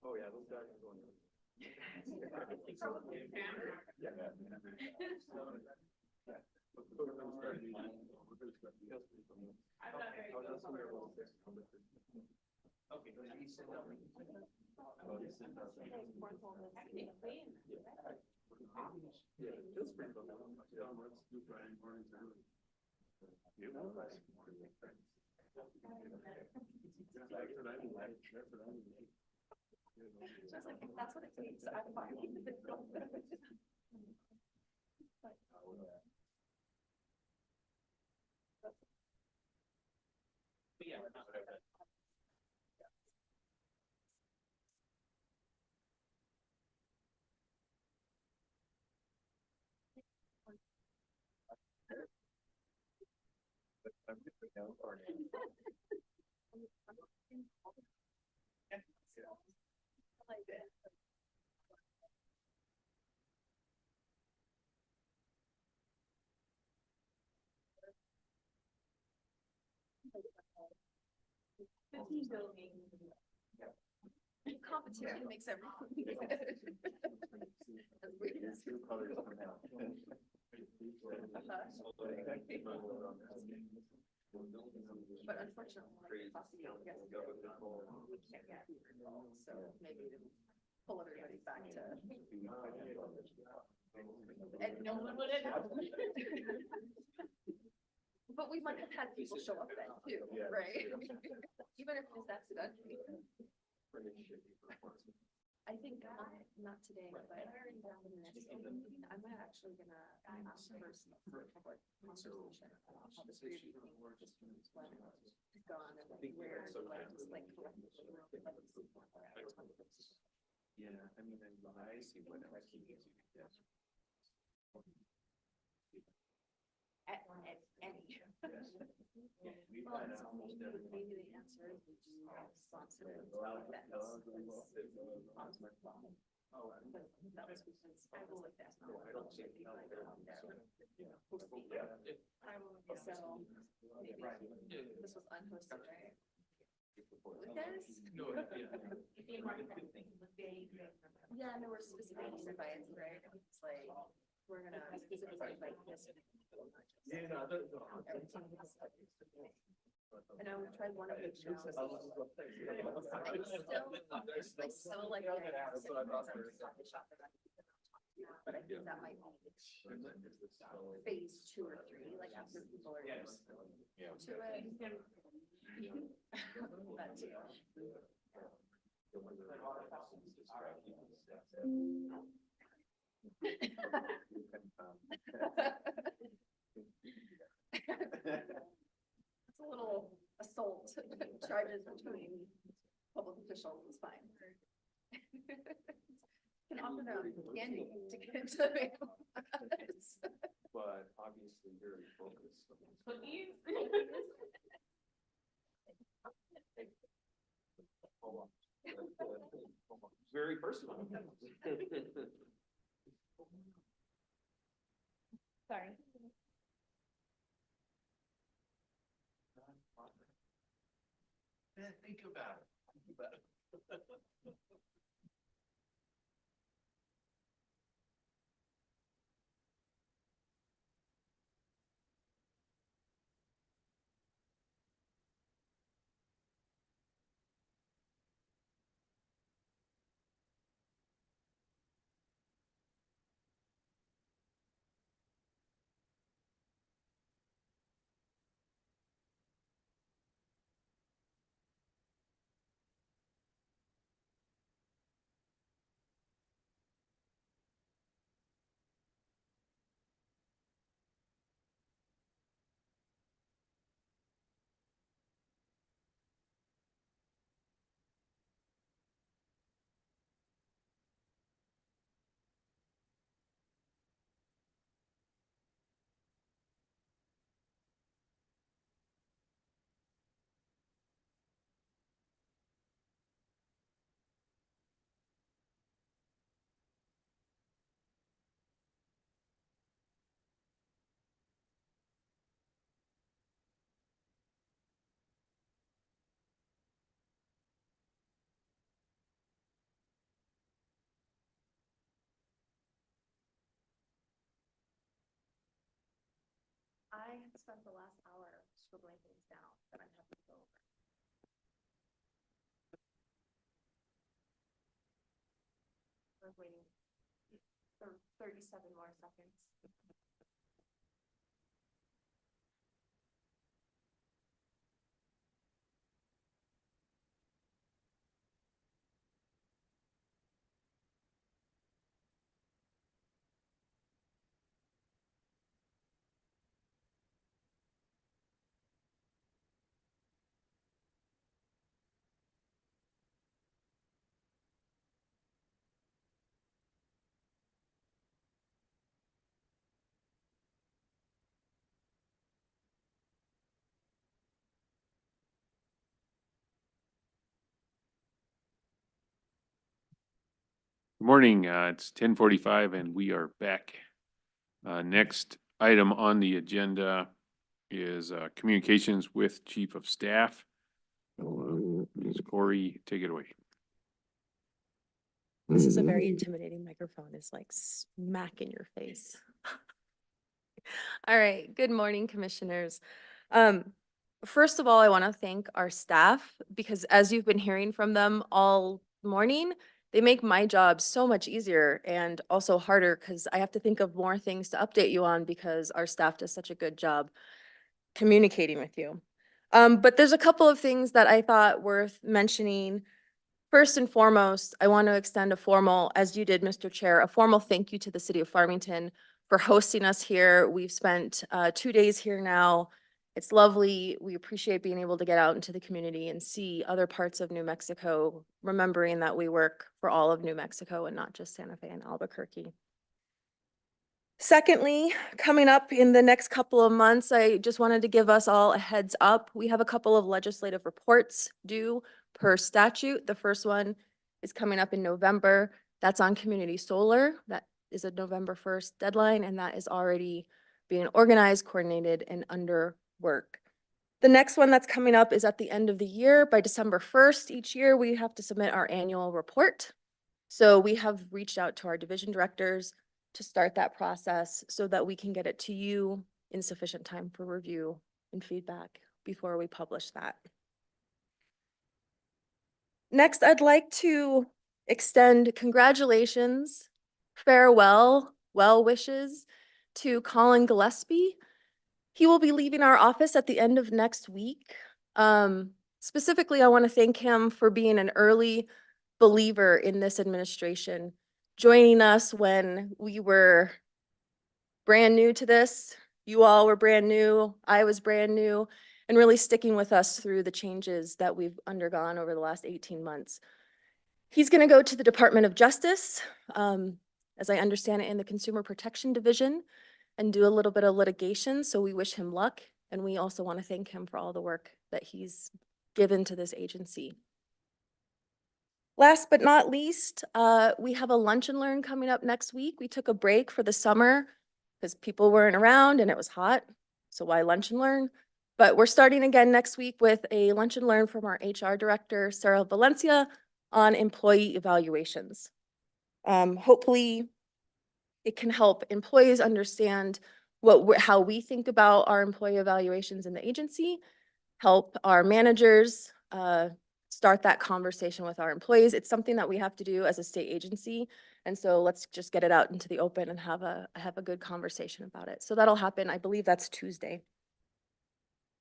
Oh, yeah, those guys are going. That's what it takes. I'm fine. Competition makes everything good. But unfortunately, we can't get involved, so maybe to pull everybody back to. And no one would have. But we might have had people show up then too, right? Even if it's accidentally. I think not today, but in the next meeting, I'm actually gonna ask for public conversation about how this review thing works, just when it's gone and like where do I just like collectively work with other people. Yeah, I mean, I see what I keep using. Yes. Any. Well, so maybe the answer is responsive to events. Oh, that was because I will like that. So maybe this was unhosted, right? With this? Yeah, no, we're specifically invited, right? It's like, we're gonna specifically invite this. I know we tried one of the shows. I still like. But I think that might be phase 2 or 3, like after people are used to it. That too. It's a little assault charges between public officials is fine. Can offer them candy to get into the vehicle. But obviously very focused. Cookies? Very personal. Sorry. Think about it. I have spent the last hour scribbling things down that I'm happy to go over. We're waiting for 37 more seconds. Good morning, it's 10:45 and we are back. Next item on the agenda is communications with Chief of Staff. Ms. Corey, take it away. This is a very intimidating microphone. It's like smack in your face. All right, good morning, commissioners. First of all, I want to thank our staff because as you've been hearing from them all morning, they make my job so much easier and also harder because I have to think of more things to update you on because our staff does such a good job communicating with you. But there's a couple of things that I thought worth mentioning First and foremost, I want to extend a formal, as you did, Mr. Chair, a formal thank you to the city of Farmington for hosting us here. We've spent 2 days here now. It's lovely. We appreciate being able to get out into the community and see other parts of New Mexico, remembering that we work for all of New Mexico and not just Santa Fe and Albuquerque. Secondly, coming up in the next couple of months, I just wanted to give us all a heads up. We have a couple of legislative reports due per statute. The first one is coming up in November. That's on community solar. That is a November 1st deadline, and that is already being organized, coordinated, and under work. The next one that's coming up is at the end of the year. By December 1st each year, we have to submit our annual report. So we have reached out to our division directors to start that process so that we can get it to you in sufficient time for review and feedback before we publish that. Next, I'd like to extend congratulations, farewell, well wishes to Colin Gillespie. He will be leaving our office at the end of next week. Specifically, I want to thank him for being an early believer in this administration, joining us when we were brand new to this. You all were brand new. I was brand new, and really sticking with us through the changes that we've undergone over the last 18 months. He's going to go to the Department of Justice, as I understand it, in the Consumer Protection Division, and do a little bit of litigation. So we wish him luck, and we also want to thank him for all the work that he's given to this agency. Last but not least, we have a lunch and learn coming up next week. We took a break for the summer because people weren't around and it was hot. So why lunch and learn? But we're starting again next week with a lunch and learn from our HR director, Sarah Valencia, on employee evaluations. Hopefully it can help employees understand how we think about our employee evaluations in the agency, help our managers start that conversation with our employees. It's something that we have to do as a state agency. And so let's just get it out into the open and have a good conversation about it. So that'll happen. I believe that's Tuesday.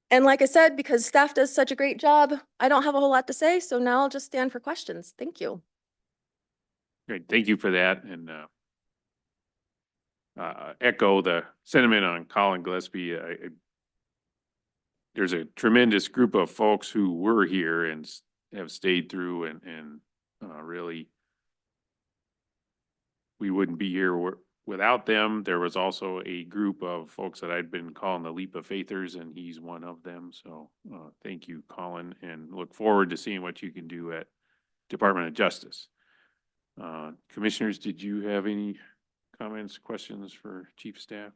And like I said, because staff does such a great job, I don't have a whole lot to say. So now I'll just stand for questions. Thank you. Great, thank you for that, and echo the sentiment on Colin Gillespie. There's a tremendous group of folks who were here and have stayed through, and really, we wouldn't be here without them. There was also a group of folks that I'd been calling the Leap of Faithers, and he's one of them. So thank you, Colin, and look forward to seeing what you can do at Department of Justice. Commissioners, did you have any comments, questions for Chief Staff?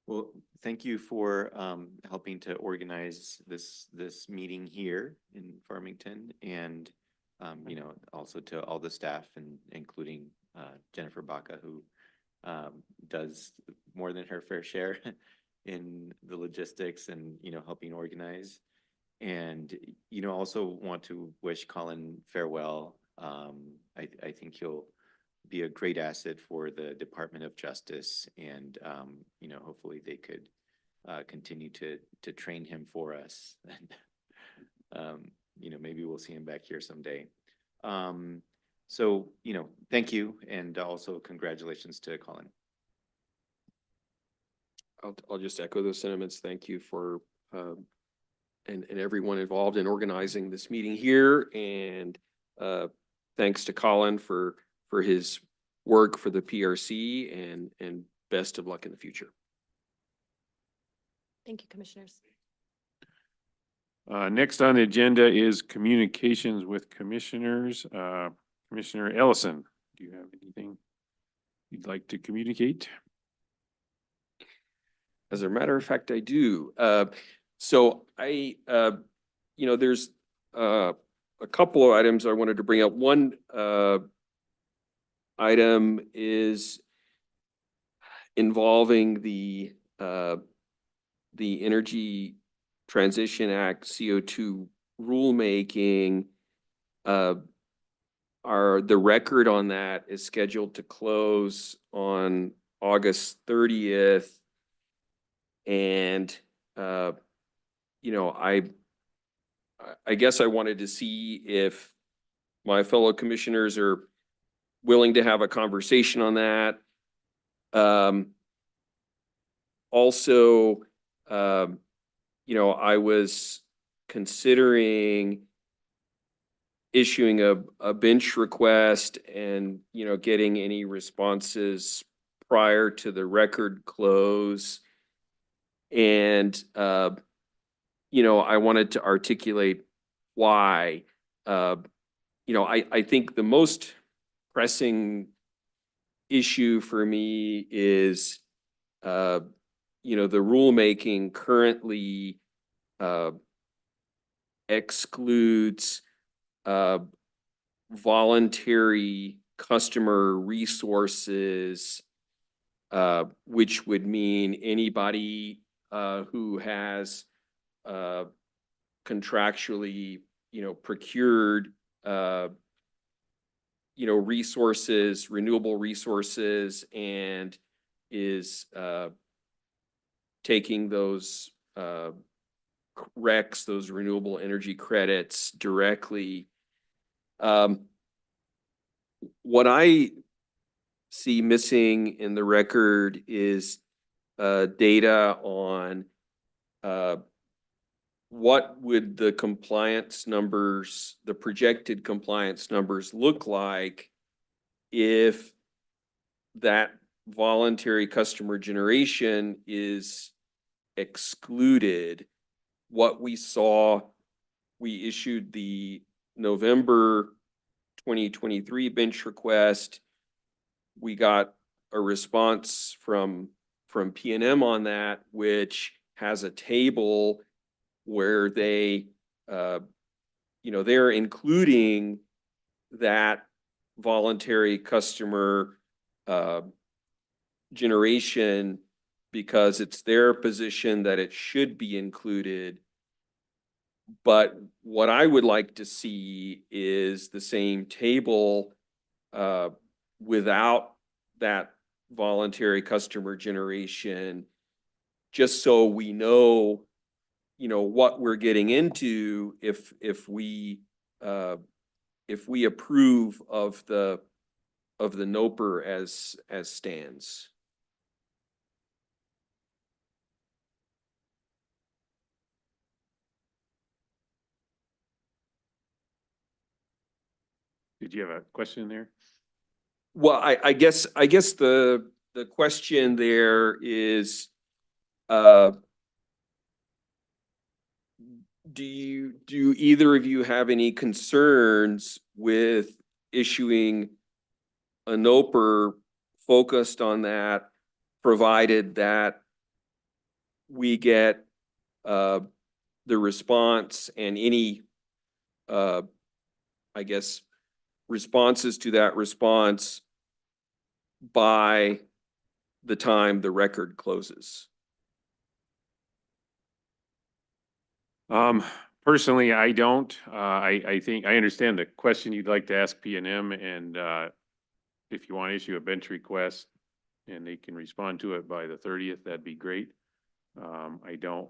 Well, thank you for helping to organize this meeting here in Farmington, and you know, also to all the staff, and including Jennifer Baca, who does more than her fair share in the logistics and, you know, helping organize. And, you know, also want to wish Colin farewell. I think he'll be a great asset for the Department of Justice, and you know, hopefully they could continue to train him for us. And you know, maybe we'll see him back here someday. So, you know, thank you, and also congratulations to Colin. I'll just echo those sentiments. Thank you for and everyone involved in organizing this meeting here, and thanks to Colin for his work for the PRC, and best of luck in the future. Thank you, commissioners. Next on the agenda is communications with commissioners. Commissioner Ellison, do you have anything you'd like to communicate? As a matter of fact, I do. So I, you know, there's a couple of items I wanted to bring up. One item is involving the Energy Transition Act CO2 rulemaking. The record on that is scheduled to close on August 30th. And, you know, I guess I wanted to see if my fellow commissioners are willing to have a conversation on that. Also, I was considering issuing a bench request and, getting any responses prior to the record close. And, I wanted to articulate why. I think the most pressing issue for me is, the rulemaking currently excludes voluntary customer resources, which would mean anybody who has contractually, procured, resources, renewable resources, and is taking those RECs, those renewable energy credits directly. What I see missing in the record is data on what would the compliance numbers, the projected compliance numbers look like if that voluntary customer generation is excluded. What we saw, we issued the November 2023 bench request. We got a response from PNM on that, which has a table where they, they're including that voluntary customer generation because it's their position that it should be included. But what I would like to see is the same table without that voluntary customer generation, just so we know, what we're getting into if we approve of the NOPR as stands. Did you have a question there? Well, I guess the question there is, do either of you have any concerns with issuing a NOPR focused on that, provided that we get the response and any, responses to that response by the time the record closes? Personally, I don't. I think I understand the question you'd like to ask PNM, and if you want to issue a bench request and they can respond to it by the 30th, that'd be great. I don't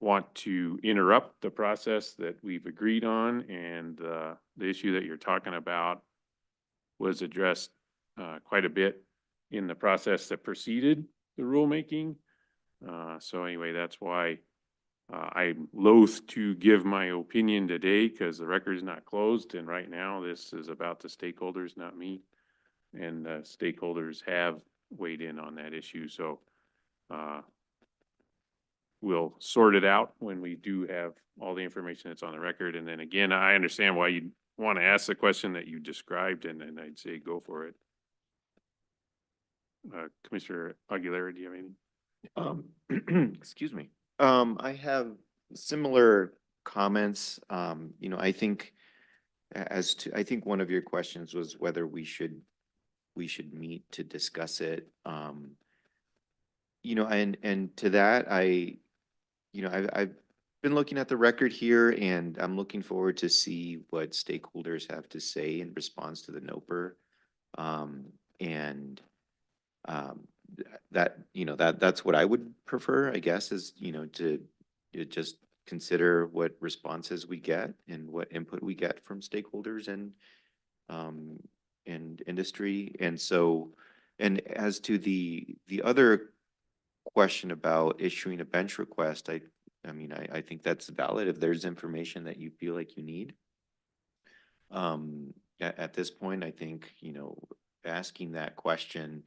want to interrupt the process that we've agreed on, and the issue that you're talking about was addressed quite a bit in the process that preceded the rulemaking. So anyway, that's why I'm loath to give my opinion today because the record is not closed, and right now this is about the stakeholders, not me. And stakeholders have weighed in on that issue, so we'll sort it out when we do have all the information that's on the record. And then again, I understand why you want to ask the question that you described, and then I'd say go for it. Commissioner Aguilera, do you have anything? Excuse me. I have similar comments. I think I think one of your questions was whether we should meet to discuss it. And to that, I've been looking at the record here, and I'm looking forward to see what stakeholders have to say in response to the NOPR. That's what I would prefer, I guess, is, to just consider what responses we get and what input we get from stakeholders and industry. And so, and as to the other question about issuing a bench request, I mean, I think that's valid if there's information that you feel like you need. At this point, I think, you know, asking that question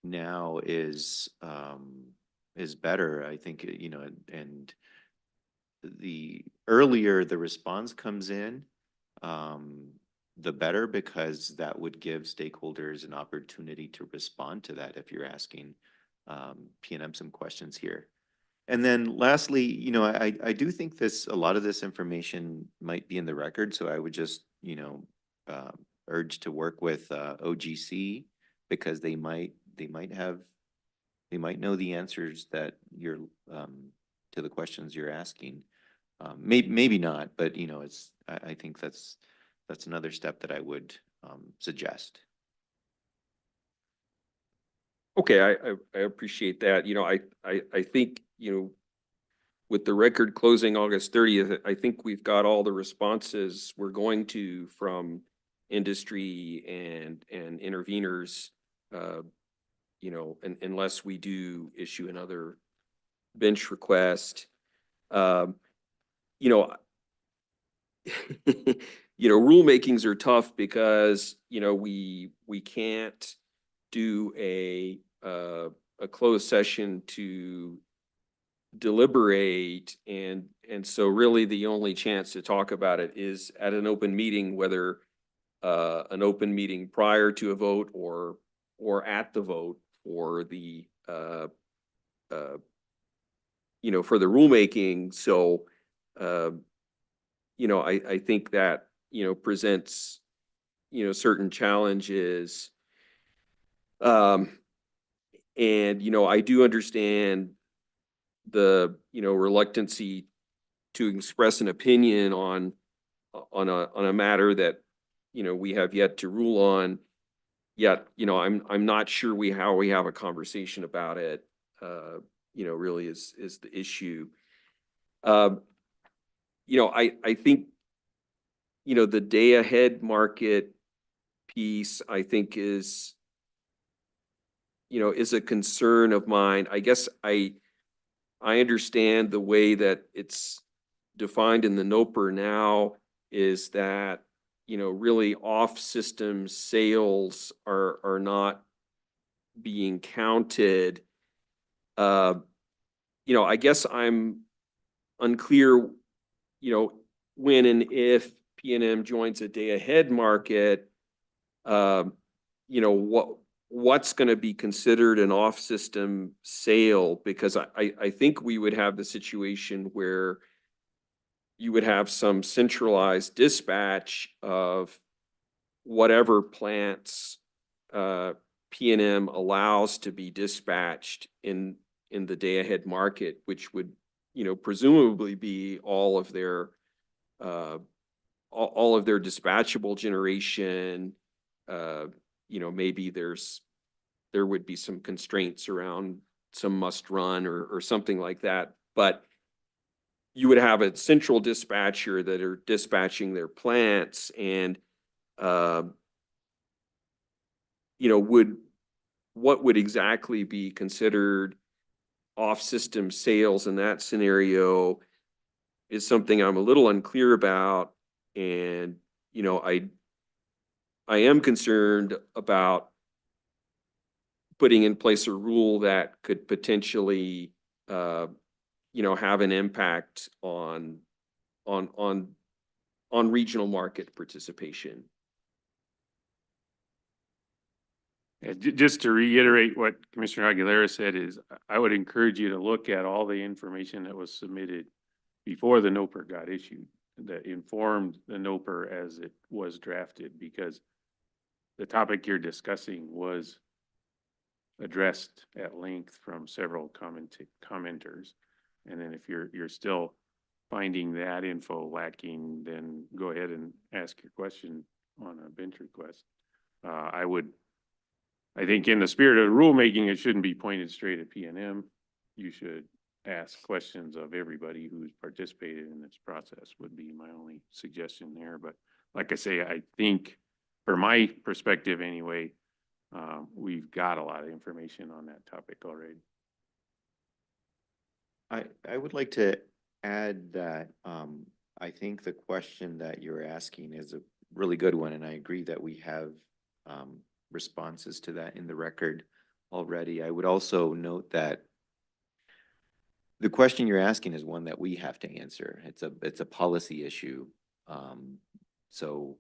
now is better. I think, you know, and the earlier the response comes in, the better, because that would give stakeholders an opportunity to respond to that if you're asking PNM some questions here. And then lastly, you know, I do think a lot of this information might be in the record, so I would just, you know, urge to work with OGC, because they might know the answers that you're to the questions you're asking. Maybe not, but you know, I think that's another step that I would suggest. Okay, I appreciate that. You know, I think, you know, with the record closing August 30th, I think we've got all the responses we're going to from industry and interveners, you know, unless we do issue another bench request. You know, you know, rulemakings are tough because, you know, we can't do a closed session to deliberate, and so really the only chance to talk about it is at an open meeting, whether an open meeting prior to a vote or at the vote for the you know, for the rulemaking. So you know, I think that, you know, presents, you know, certain challenges. And, you know, I do understand the, you know, reluctancy to express an opinion on a matter that, you know, we have yet to rule on. Yet, you know, I'm not sure how we have a conversation about it, you know, really is the issue. You know, I think, you know, the day ahead market piece, I think is, you know, is a concern of mine. I guess I understand the way that it's defined in the NOPR now is that, you know, really off-system sales are not being counted. You know, I guess I'm unclear, you know, when and if PNM joins a day ahead market, you know, what's going to be considered an off-system sale, because I think we would have the situation where you would have some centralized dispatch of whatever plants PNM allows to be dispatched in the day ahead market, which would, you know, presumably be all of their dispatchable generation. You know, maybe there would be some constraints around some must run or something like that, but you would have a central dispatcher that are dispatching their plants, and you know, what would exactly be considered off-system sales in that scenario is something I'm a little unclear about. And, you know, I am concerned about putting in place a rule that could potentially, you know, have an impact on regional market participation. Yeah, just to reiterate what Commissioner Aguilera said is, I would encourage you to look at all the information that was submitted before the NOPR got issued, that informed the NOPR as it was drafted, because the topic you're discussing was addressed at length from several commenters. And then if you're still finding that info lacking, then go ahead and ask your question on a bench request. I think in the spirit of rulemaking, it shouldn't be pointed straight at PNM. You should ask questions of everybody who's participated in this process would be my only suggestion there. But like I say, I think, from my perspective anyway, we've got a lot of information on that topic already. I would like to add that, I think the question that you're asking is a really good one, and I agree that we have, responses to that in the record already. I would also note that the question you're asking is one that we have to answer. It's a policy issue. So,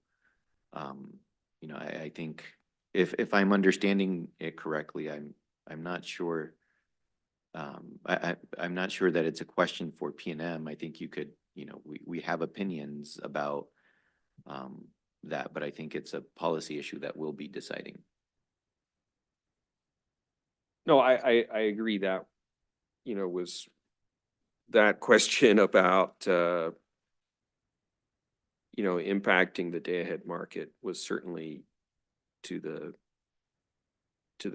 you know, I think if I'm understanding it correctly, I'm not sure. I'm not sure that it's a question for P&M. I think you could, you know, we have opinions about that, but I think it's a policy issue that we'll be deciding. No, I agree that, you know, was that question about, you know, impacting the day-ahead market was certainly to the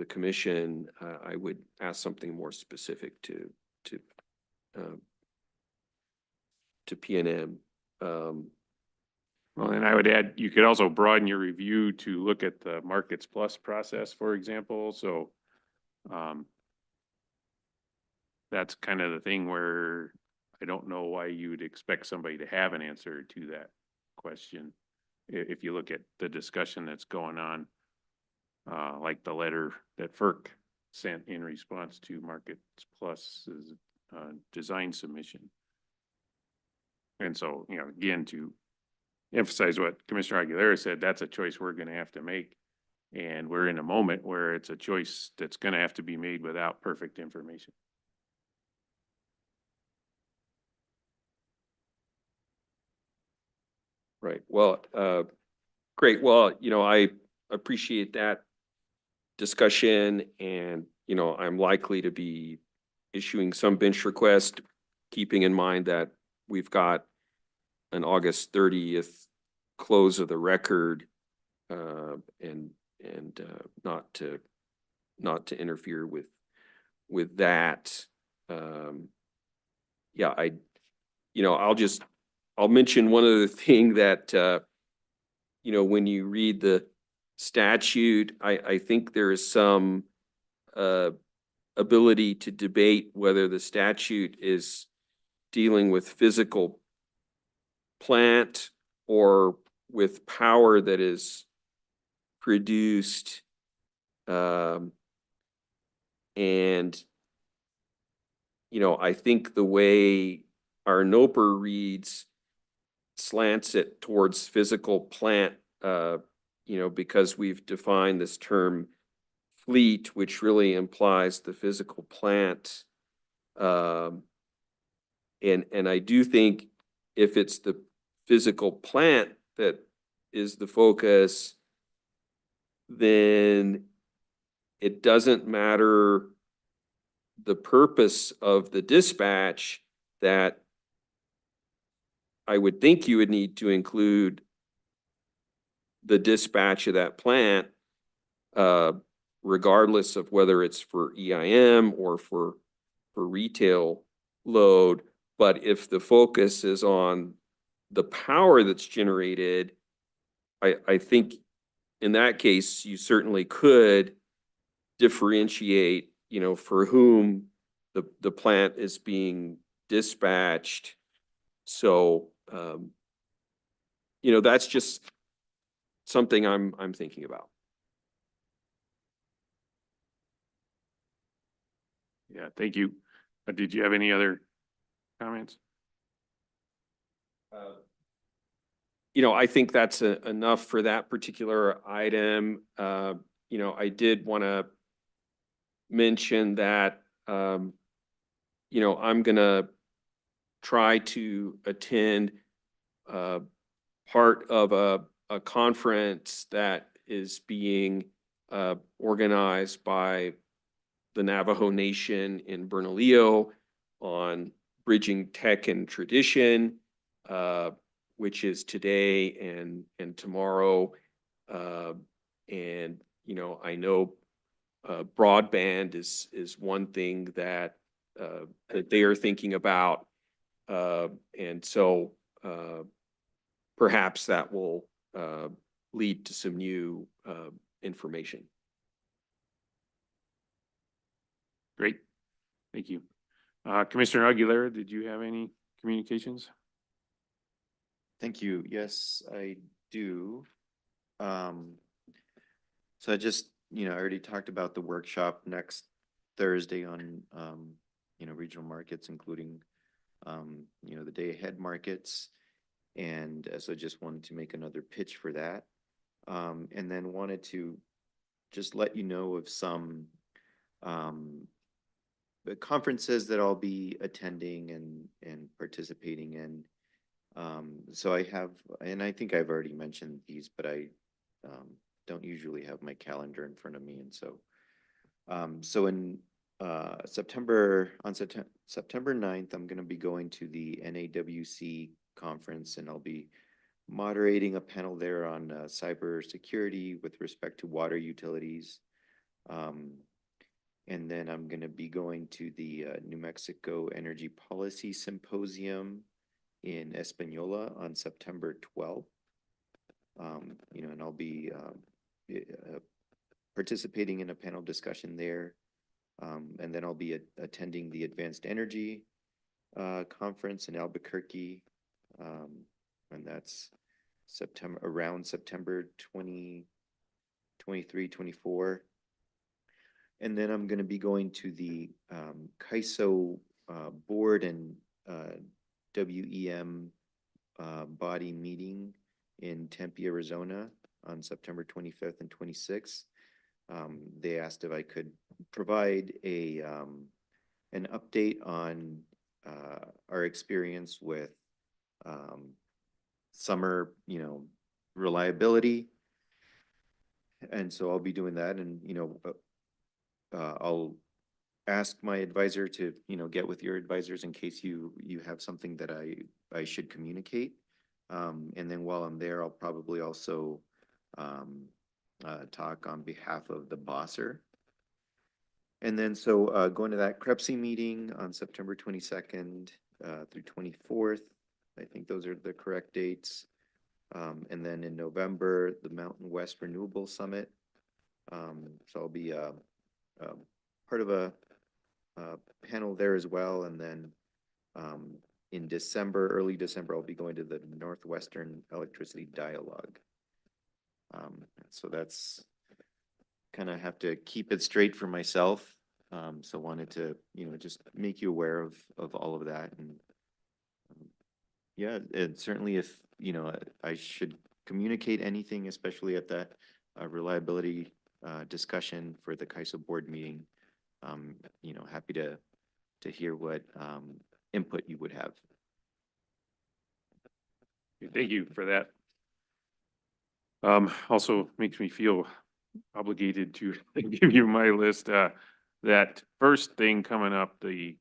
commission. I would ask something more specific to P&M. Well, and I would add, you could also broaden your review to look at the Markets Plus process, for example. So that's kind of the thing where I don't know why you would expect somebody to have an answer to that question. If you look at the discussion that's going on, like the letter that FERC sent in response to Markets Plus's design submission. And so, you know, again, to emphasize what Commissioner Aguilera said, that's a choice we're going to have to make. And we're in a moment where it's a choice that's going to have to be made without perfect information. Right. Well, great. Well, you know, I appreciate that discussion, and, you know, I'm likely to be issuing some bench request, keeping in mind that we've got an August 30th close of the record, and not to interfere with that. Yeah, you know, I'll mention one other thing that, you know, when you read the statute, I think there is some ability to debate whether the statute is dealing with physical plant or with power that is produced. And, you know, I think the way our NOPR reads slants it towards physical plant, you know, because we've defined this term fleet, which really implies the physical plant. And I do think if it's the physical plant that is the focus, then it doesn't matter the purpose of the dispatch, that I would think you would need to include the dispatch of that plant, regardless of whether it's for EIM or for retail load. But if the focus is on the power that's generated, I think in that case, you certainly could differentiate, you know, for whom the plant is being dispatched. So, you know, that's just something I'm thinking about. Yeah, thank you. Did you have any other comments? You know, I think that's enough for that particular item. You know, I did want to mention that, you know, I'm going to try to attend part of a conference that is being organized by the Navajo Nation in Bernalillo on bridging tech and tradition, which is today and tomorrow. And, you know, I know broadband is one thing that that they are thinking about. And so perhaps that will lead to some new information. Great. Thank you. Commissioner Aguilera, did you have any communications? Thank you. Yes, I do. So I just, I already talked about the workshop next Thursday on, regional markets, including, the day ahead markets. And so I just wanted to make another pitch for that. And then wanted to just let you know of some, the conferences that I'll be attending and participating in. So I have, and I think I've already mentioned these, but I don't usually have my calendar in front of me. And so, so in September 9th, I'm going to be going to the NAWC conference, and I'll be moderating a panel there on cybersecurity with respect to water utilities. And then I'm going to be going to the New Mexico Energy Policy Symposium in Espanola on September 12th. And I'll be participating in a panel discussion there. And then I'll be attending the Advanced Energy Conference in Albuquerque. And that's around September 23, 24. And then I'm going to be going to the CAISO board and WEM body meeting in Tempe, Arizona on September 25th and 26th. They asked if I could provide an update on our experience with summer, reliability. And so I'll be doing that, and, I'll ask my advisor to, get with your advisors in case you have something that I should communicate. And then while I'm there, I'll probably also talk on behalf of the bosser. And then so going to that CREPC meeting on September 22nd through 24th, I think those are the correct dates. And then in November, the Mountain West Renewable Summit. So I'll be part of a panel there as well. And then in December, early December, I'll be going to the Northwestern Electricity Dialogue. So that's kind of have to keep it straight for myself. So wanted to, just make you aware of all of that. And yeah, and certainly if, I should communicate anything, especially at that reliability discussion for the CAISO board meeting, happy to hear what input you would have. Thank you for that. Also makes me feel obligated to give you my list. That first thing coming up, the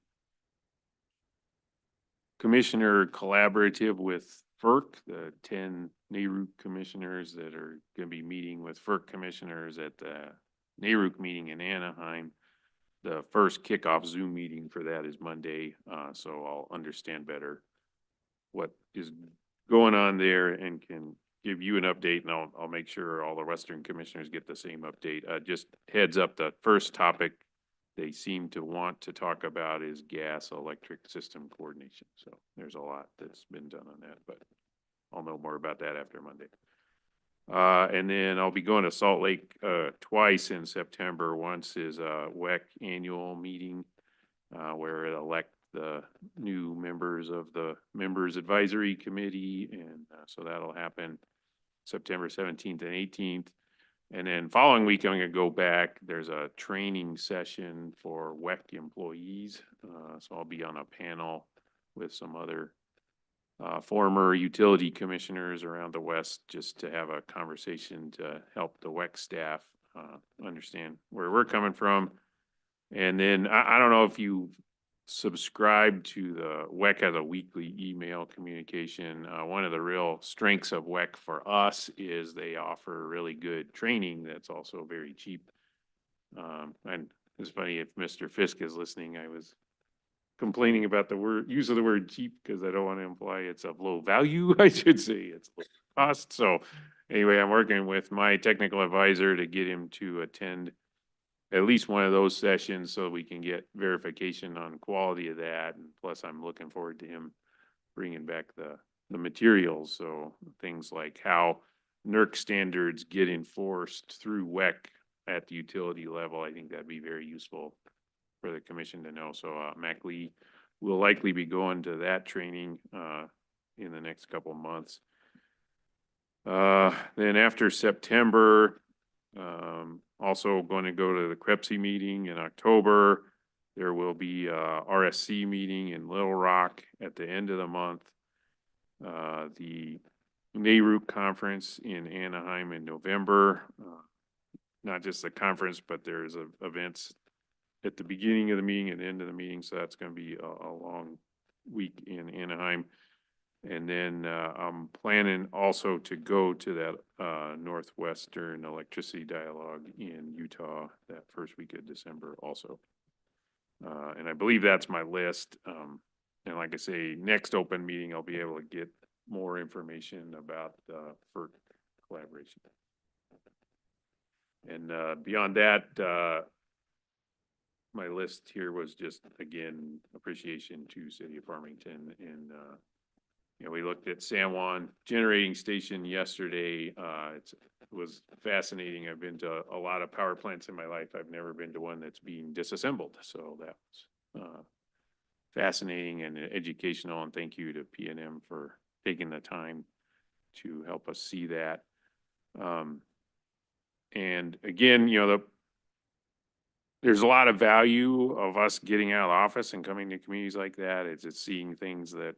commissioner collaborative with FERC, the 10 NARUC commissioners that are going to be meeting with FERC commissioners at the NARUC meeting in Anaheim. The first kickoff Zoom meeting for that is Monday, so I'll understand better what is going on there and can give you an update, and I'll make sure all the Western commissioners get the same update. Just heads up, the first topic they seem to want to talk about is gas electric system coordination. So there's a lot that's been done on that, but I'll know more about that after Monday. And then I'll be going to Salt Lake twice in September. Once is a WEC annual meeting where it elect the new members of the Members Advisory Committee. And so that'll happen September 17th and 18th. And then following week, I'm going to go back. There's a training session for WEC employees. So I'll be on a panel with some other former utility commissioners around the West just to have a conversation to help the WEC staff understand where we're coming from. And then I don't know if you subscribe to the WEC has a weekly email communication. One of the real strengths of WEC for us is they offer really good training that's also very cheap. And it's funny, if Mr. Fisk is listening, I was complaining about the use of the word cheap because I don't want to imply it's of low value. I should say it's low cost. So anyway, I'm working with my technical advisor to get him to attend at least one of those sessions so we can get verification on quality of that. And plus, I'm looking forward to him bringing back the materials. So things like how NERC standards get enforced through WEC at the utility level. I think that'd be very useful for the commission to know. So Mac Lee will likely be going to that training in the next couple of months. Then after September, also going to go to the CREPC meeting in October. There will be a RSC meeting in Little Rock at the end of the month. The NARUC conference in Anaheim in November. Not just the conference, but there's events at the beginning of the meeting and the end of the meeting. So that's going to be a long week in Anaheim. And then I'm planning also to go to that Northwestern Electricity Dialogue in Utah that first week of December also. And I believe that's my list. And like I say, next open meeting, I'll be able to get more information about FERC collaboration. And beyond that, my list here was just, again, appreciation to City of Farmington. And, we looked at San Juan Generating Station yesterday. It was fascinating. I've been to a lot of power plants in my life. I've never been to one that's being disassembled. So that was fascinating and educational. And thank you to PNM for taking the time to help us see that. And again, there's a lot of value of us getting out of the office and coming to communities like that. It's seeing things that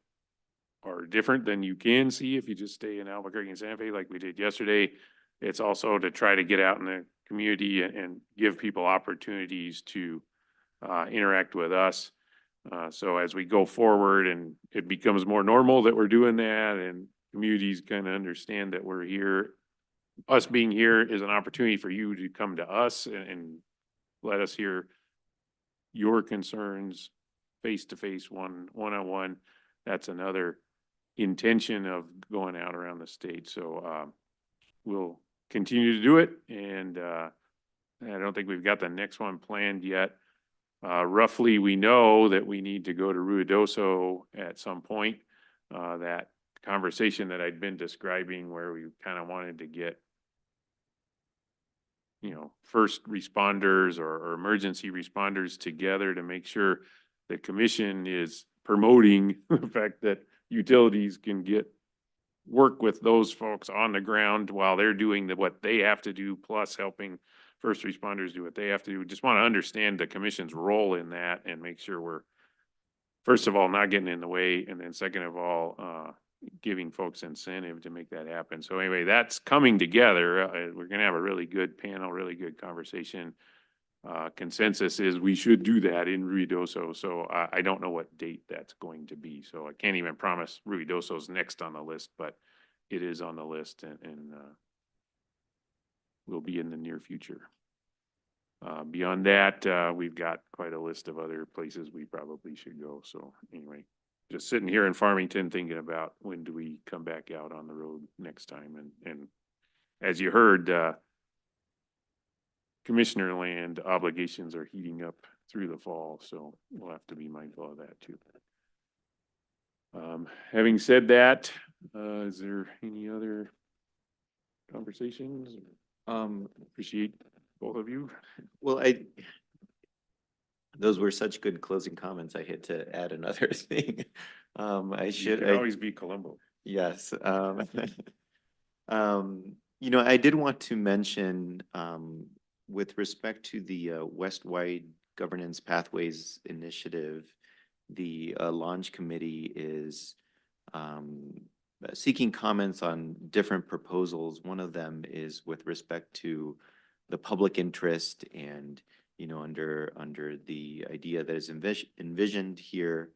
are different than you can see if you just stay in Albuquerque and Santa Fe like we did yesterday. It's also to try to get out in the community and give people opportunities to interact with us. So as we go forward and it becomes more normal that we're doing that and communities kind of understand that we're here, us being here is an opportunity for you to come to us and let us hear your concerns face to face, one-on-one. That's another intention of going out around the state. So we'll continue to do it. And I don't think we've got the next one planned yet. Roughly, we know that we need to go to Ruidoso at some point. That conversation that I'd been describing where we kind of wanted to get first responders or emergency responders together to make sure the commission is promoting the fact that utilities can work with those folks on the ground while they're doing what they have to do, plus helping first responders do what they have to do. We just want to understand the commission's role in that and make sure we're, first of all, not getting in the way, and then second of all, giving folks incentive to make that happen. So anyway, that's coming together. We're going to have a really good panel, really good conversation. Consensus is we should do that in Ruidoso. So I don't know what date that's going to be. So I can't even promise Ruidoso's next on the list, but it is on the list and will be in the near future. Beyond that, we've got quite a list of other places we probably should go. So anyway, just sitting here in Farmington thinking about when do we come back out on the road next time. And as you heard, commissioner land obligations are heating up through the fall, so we'll have to be mindful of that too. Having said that, is there any other conversations? Appreciate both of you. Well, those were such good closing comments. I had to add another thing. I should always be Columbo. Yes. I did want to mention, with respect to the West-wide Governance Pathways Initiative, the launch committee is seeking comments on different proposals. One of them is with respect to the public interest and, under the idea that is envisioned here,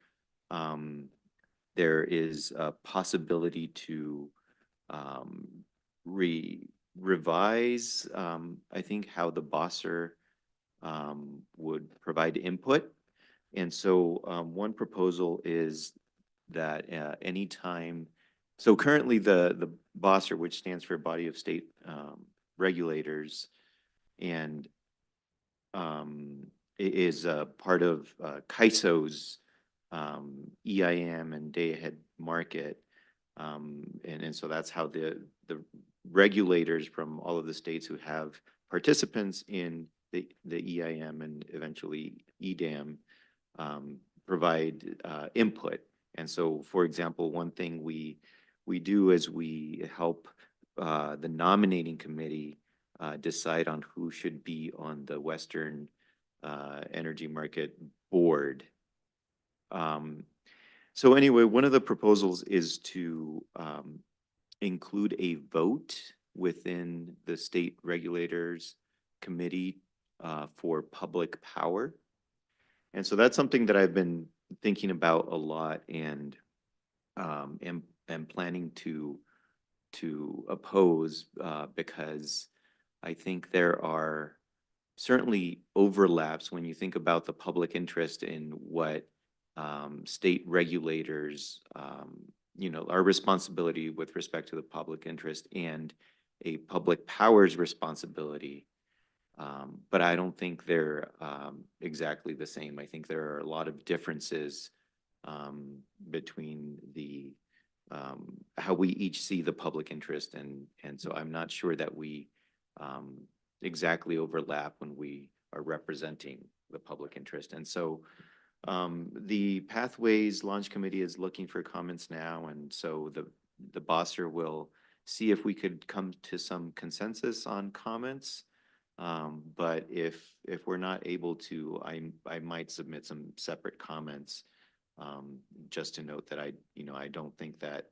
there is a possibility to revise, I think, how the bosser would provide input And so one proposal is that anytime, so currently the BOSSR, which stands for Body of State Regulators, and is part of CAISO's EIM and day-ahead market. And so that's how the regulators from all of the states who have participants in the EIM and eventually EDAM provide input. And so, for example, one thing we do is we help the nominating committee decide on who should be on the Western Energy Market Board. So anyway, one of the proposals is to include a vote within the state regulators committee for public power. And so that's something that I've been thinking about a lot and am planning to oppose because I think there are certainly overlaps when you think about the public interest in what state regulators, our responsibility with respect to the public interest and a public powers responsibility. But I don't think they're exactly the same. I think there are a lot of differences between the how we each see the public interest, and so I'm not sure that we exactly overlap when we are representing the public interest. And so the Pathways Launch Committee is looking for comments now, and so the BOSSR will see if we could come to some consensus on comments. But if we're not able to, I might submit some separate comments just to note that I don't think that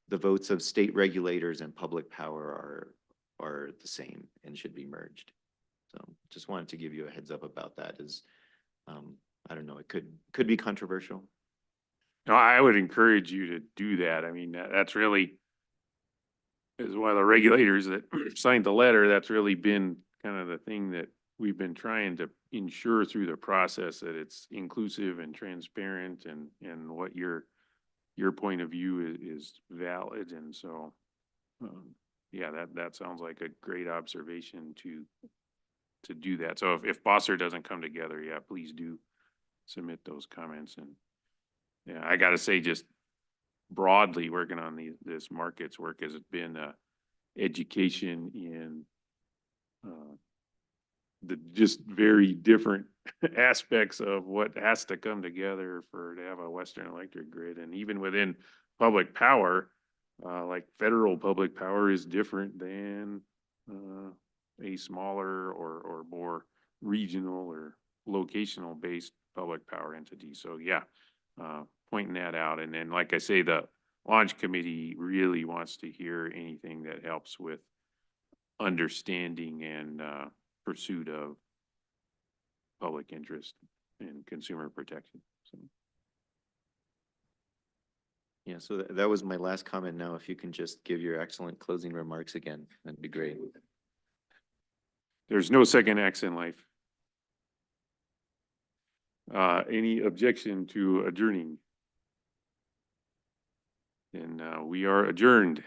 the votes of state regulators and public power are the same and should be merged. So just wanted to give you a heads up about that. Is I don't know, it could be controversial. No, I would encourage you to do that. I mean, that's really, as one of the regulators that signed the letter, that's really been kind of the thing that we've been trying to ensure through the process, that it's inclusive and transparent and what your point of view is valid. And so, yeah, that sounds like a great observation to do that. So if BOSSR doesn't come together, yeah, please do submit those comments. And yeah, I gotta say, just broadly working on this markets work has been education in the just very different aspects of what has to come together to have a Western electric grid. And even within public power, like federal public power is different than a smaller or more regional or locational based public power entity. So yeah, pointing that out. And then, like I say, the launch committee really wants to hear anything that helps with understanding and pursuit of public interest and consumer protection. So. Yeah, so that was my last comment. Now, if you can just give your excellent closing remarks again, that'd be great. There's no second acts in life. Any objection to adjourning? And we are adjourned.